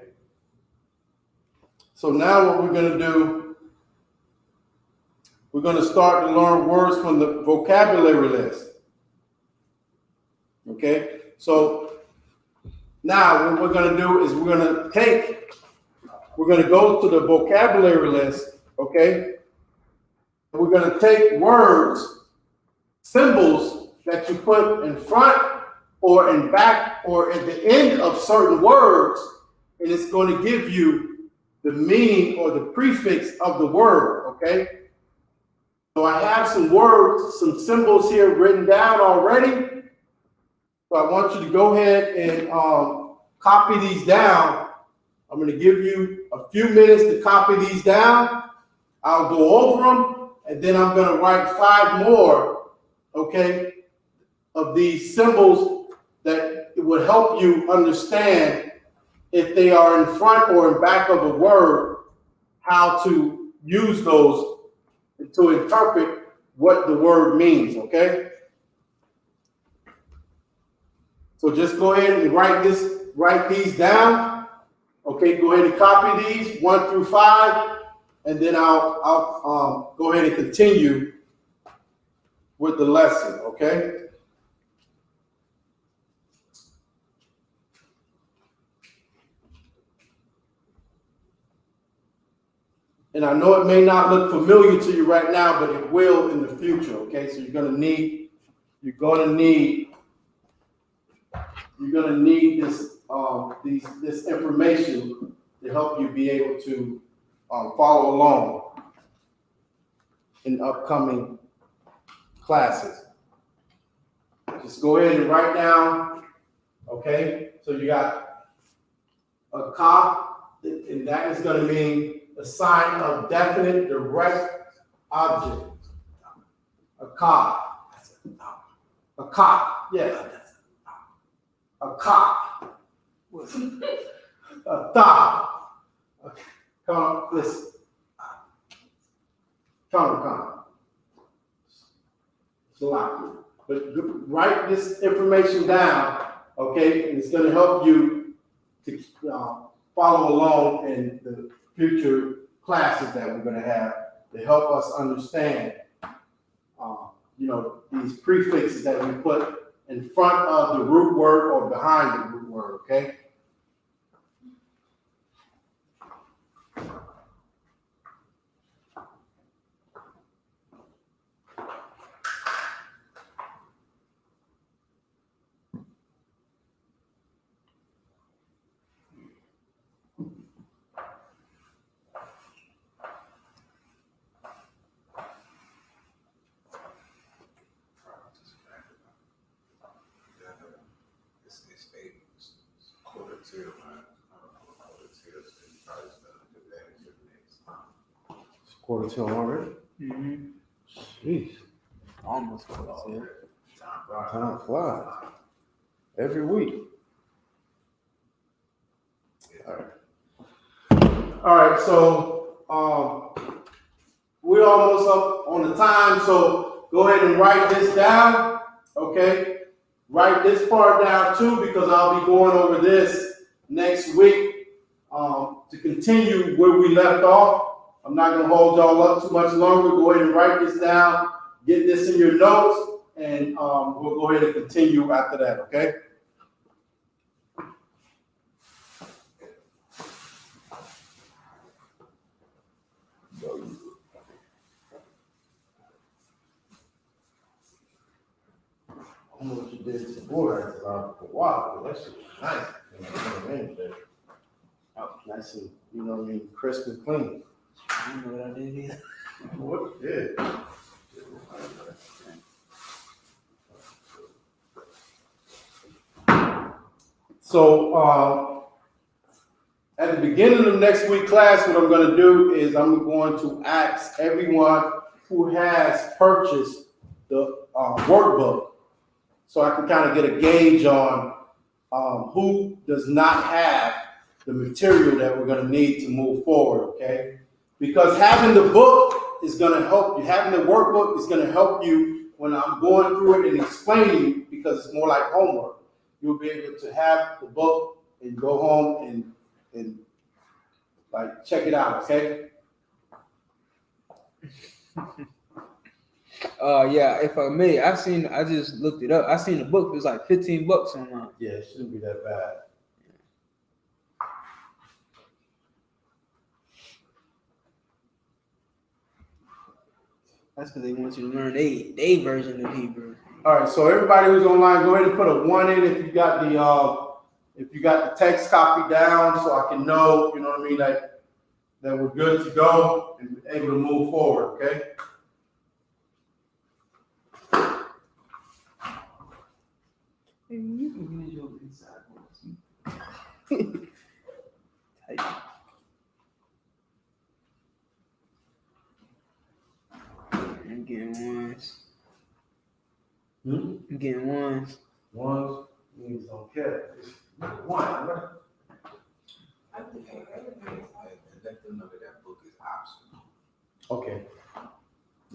So now what we're going to do, we're going to start to learn words from the vocabulary list. Okay? So now what we're going to do is we're going to go to the vocabulary list, okay? We're going to take words, symbols that you put in front or in back or at the end of certain words, and it's going to give you the meaning or the prefix of the word, okay? So I have some words, some symbols here written down already. So I want you to go ahead and copy these down. I'm going to give you a few minutes to copy these down. I'll go over them, and then I'm going to write 5 more, okay, of these symbols that would help you understand if they are in front or in back of a word, how to use those to interpret what the word means, okay? So just go ahead and write these down. Okay, go ahead and copy these 1 through 5, and then I'll go ahead and continue with the lesson, okay? And I know it may not look familiar to you right now, but it will in the future, okay? So you're gonna need this information to help you be able to follow along in upcoming classes. Just go ahead and write down, okay? So you got a ka, and that is going to mean a sign of definite direct object. A ka. A ka, yeah. A ka. A ta. Okay. Come on, listen. Come. Sloppy. But write this information down, okay? And it's going to help you to follow along in the future classes that we're going to have to help us understand, these prefixes that we put in front of the root word or behind the root word, okay? Quarter till already? Mm-hmm. Jeez. Almost close, yeah. Time flies. Every week. All right, so we're almost up on the time, so go ahead and write this down, okay? Write this part down too, because I'll be going over this next week to continue where we left off. I'm not going to hold y'all up too much longer. Go ahead and write this down, get this in your notes, and we'll go ahead and continue after that, okay? I don't know what you did to the board for a while, but that shit was nice. Oh, nice and, you know what I mean, crisp and clean. I don't know what I did either. What you did? So, at the beginning of next week class, what I'm going to do is I'm going to ask everyone who has purchased the workbook, so I can kind of get a gauge on who does not have the material that we're going to need to move forward, okay? Because having the book is going to help you. Having the workbook is going to help you when I'm going through it and explaining, because it's more like homework. You'll be able to have the book and go home and like check it out, okay? Yeah, if I may, I just looked it up. I seen the book, it was like $15 online. Yeah, it shouldn't be that bad. That's because they want you to learn they version of Hebrew. All right, so everybody who's online, go ahead and put a 1 in if you got the text copy down, so I can know, you know what I mean, that we're good to go and able to move forward, okay? You can use your inside voice. I'm getting ones. I'm getting ones. Ones, niggas don't care. It's one, right? I think everything let them know that book is optional. Okay.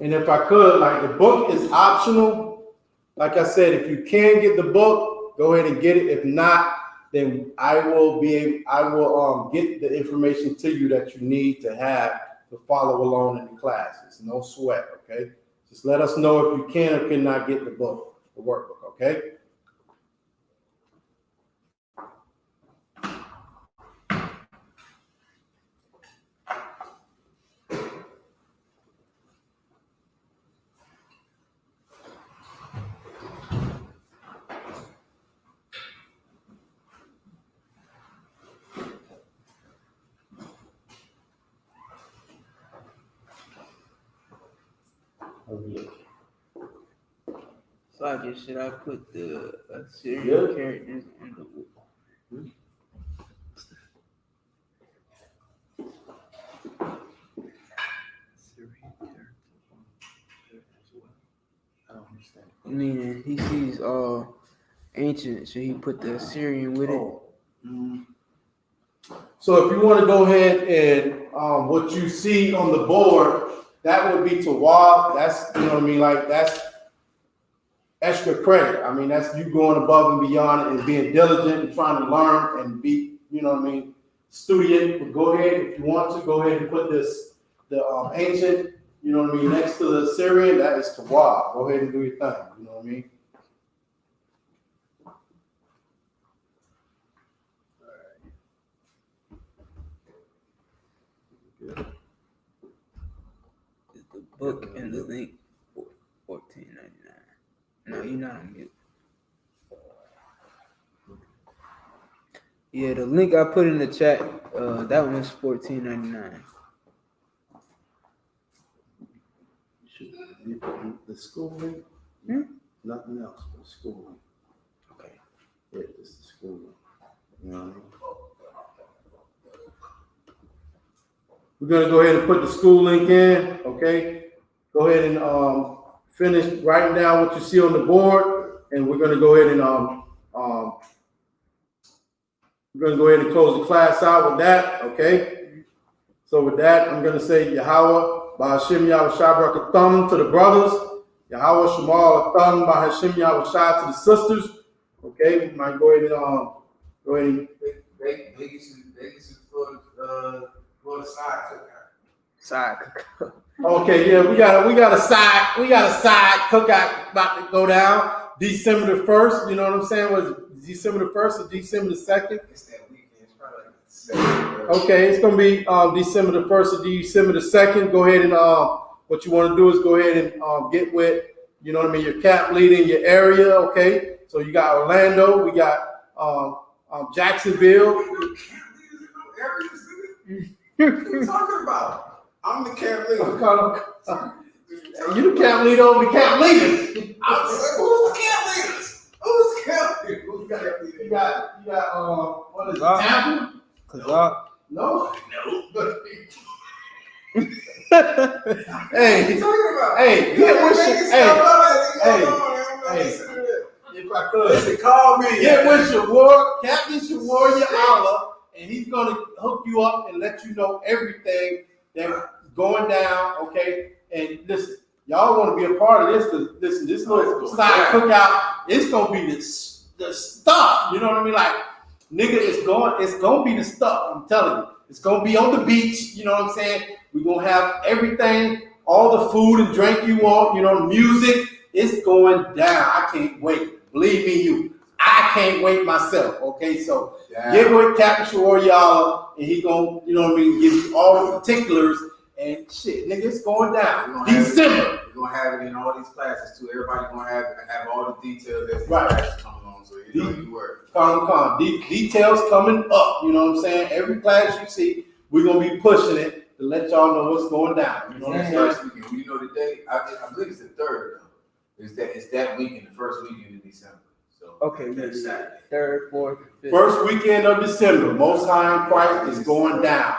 And if I could, like, the book is optional. Like I said, if you can get the book, go ahead and get it. If not, then I will get the information to you that you need to have to follow along in the class. It's no sweat, okay? Just let us know if you can or cannot get the book, the workbook, okay? So I guess should I put the Assyrian characters on the wall? I mean, he sees ancient. Should he put the Assyrian with it? So if you want to go ahead and what you see on the board, that would be Tawab. That's, you know what I mean, like that's extra credit. I mean, that's you going above and beyond and being diligent and trying to learn and be, you know what I mean, student. But go ahead, if you want to, go ahead and put the ancient, you know what I mean, next to the Syrian, that is Tawab. Go ahead and do your thing, you know what I mean? Is the book and the link $14.99? No, you're not on mute. Yeah, the link I put in the chat, that one was $14.99. The school link? Nothing else but the school link. Okay. Yeah, it's the school link. You know what I mean? We're gonna go ahead and put the school link in, okay? Go ahead and finish writing down what you see on the board, and we're gonna go ahead and close the class out with that. Okay. So with that, I'm gonna say Yahweh Ba'Hashem Yahweh Shabrak to the brothers. Yahweh Shemal Atham Ba'Hashem Yahweh Shah to the sisters. Okay, we might go ahead and Vegas is for the side cookout. Side. Okay, yeah, we got a side cookout about to go down December the 1st. You know what I'm saying? Was it December the 1st or December the 2nd? It's that weekend. It's probably like the 2nd. Okay, it's gonna be December the 1st or December the 2nd. Go ahead and what you want to do is go ahead and get with, you know what I mean, your camp leader in your area. Okay, so you got Orlando, we got Jacksonville. What are you talking about? I'm the camp leader. You the camp leader over the camp leaders. I'm saying, who's the camp leaders? Who's the camp leader? Who's the camp leader? You got what is it, Tampa? No. Hey, if I could, Listen, call me. get with your Captain Shawarya Allah, and he's gonna hook you up and let you know everything that's going down. Okay, and listen, y'all want to be a part of this because listen, this little side cookout, it's gonna be the stuff. You know what I mean? Like, nigga, it's gonna be the stuff. I'm telling you, it's gonna be on the beach. You know what I'm saying? We're gonna have everything, all the food and drink you want. You know, the music. It's going down. I can't wait. Believe me, I can't wait myself. Okay, so get with Captain Shawarya, and he gonna, you know what I mean, give you all the particulars and shit, nigga. It's going down. December. We're gonna have it in all these classes too. Everybody gonna have all the details that's Right. classes coming on, so you know you work. Details coming up. You know what I'm saying? Every class you see, we're gonna be pushing it to let y'all know what's going down. You know what I'm saying? First weekend. You know the day? I believe it's the 3rd. It's that weekend, the first weekend in December. So Okay, that's Saturday. 3rd, 4th, 5th. First weekend of December, Most High in Christ is going down.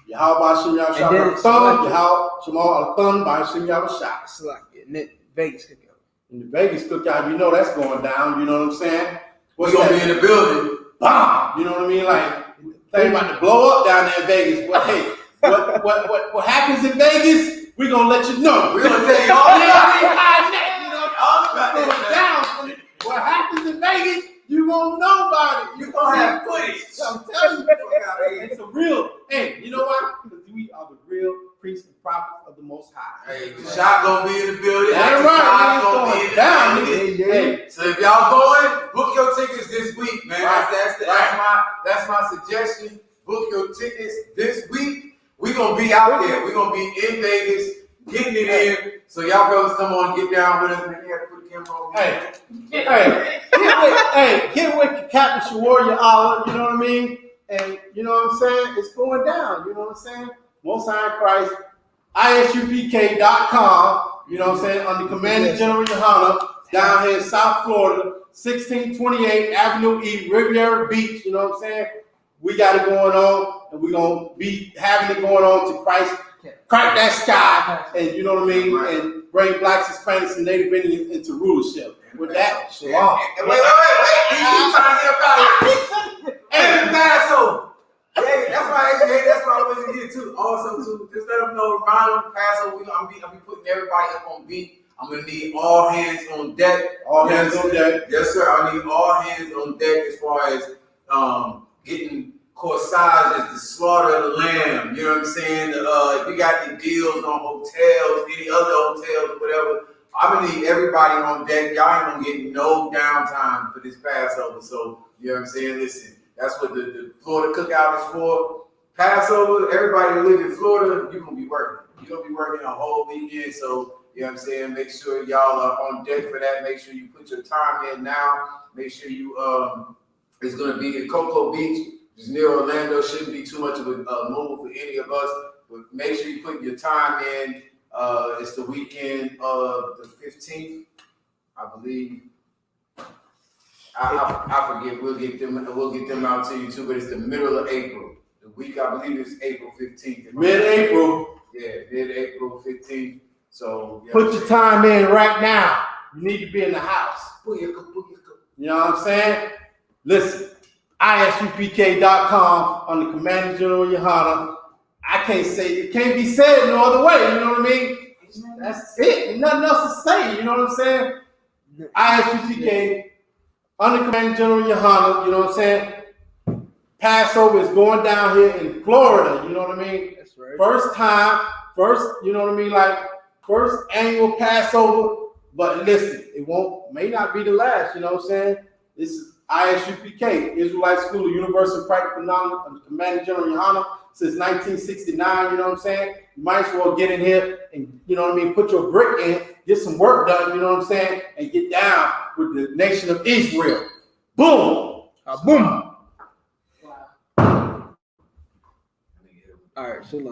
Yahweh Ba'Hashem Yahweh Shah And then B'Atham, Yahweh Shemal Atham Ba'Hashem Yahweh Shah. It's like Vegas cookout. In the Vegas cookout, you know that's going down. You know what I'm saying? We're gonna be in the building. Bomb. You know what I mean? Like, thing about to blow up down there in Vegas. But hey, what happens in Vegas? We're gonna let you know. We're gonna tell you all down. What happens in Vegas, you won't know about it. You're gonna have footage. I'm telling you, it's a real. Hey, you know what? Because we are the real priests and prophets of the Most High. Hey, the shot gonna be in the building. That's right. It's going down. Hey, so if y'all going, book your tickets this week, man. Right. That's my suggestion. Book your tickets this week. We're gonna be out there. We're gonna be in Vegas, getting it in. So y'all brothers come on, get down with us. Man, you have to put the camera on me. get with Captain Shawarya Allah, you know what I mean? And you know what I'm saying? It's going down, you know what I'm saying? Most High in Christ, ISUPK.com, you know what I'm saying? Under Commander General Yohana, down here in South Florida, 1628 Avenue E, Riviera Beach, you know what I'm saying? We got it going on, and we're going to be having it going on to Christ, crack that sky, and you know what I mean? And bring blacks, Hispanics, and Native Indians into rulership. With that, shalom. Wait. You trying to get up out of here. Hey, Passover. Hey, that's why I was in here too. Also, too, just let them know, around Passover, I'm be putting everybody up on beat. I'm gonna need all hands on deck. All hands on deck. Yes, sir. I need all hands on deck as far as getting corsages, the slaughter of the lamb. You know what I'm saying? If you got any deals on hotels, any other hotels, whatever, I'm gonna need everybody on deck. Y'all ain't gonna get no downtime for this Passover. So you know what I'm saying? Listen, that's what the Florida cookout is for. Passover, everybody who live in Florida, you're gonna be working. You're gonna be working a whole weekend. So you know what I'm saying? Make sure y'all are on deck for that. Make sure you put your time in now. Make sure you it's gonna be in Cocoa Beach. It's near Orlando. Shouldn't be too much of a move for any of us. But make sure you put your time in. It's the weekend of the 15th, I believe. I forget. We'll get them out to you too. But it's the middle of April. The week I believe is April 15th. Mid-April. Yeah, mid-April 15th. So Put your time in right now. You need to be in the house. You know what I'm saying? Listen, isupk.com under Commander General Yohana. I can't say it can't be said no other way. You know what I mean? That's it. Ain't nothing else to say. You know what I'm saying? ISUPK under Commander General Yohana. You know what I'm saying? Passover is going down here in Florida. You know what I mean? That's right. First time, you know what I mean? Like first annual Passover. But listen, may not be the last. You know what I'm saying? This is ISUPK, Israelite School of Universal Practical Knowledge under Commander General Yohana since 1969. You know what I'm saying? You might as well get in here and, you know what I mean, put your brick in, get some work done, you know what I'm saying, and get down with the nation of Israel. Boom! Boom! All right, so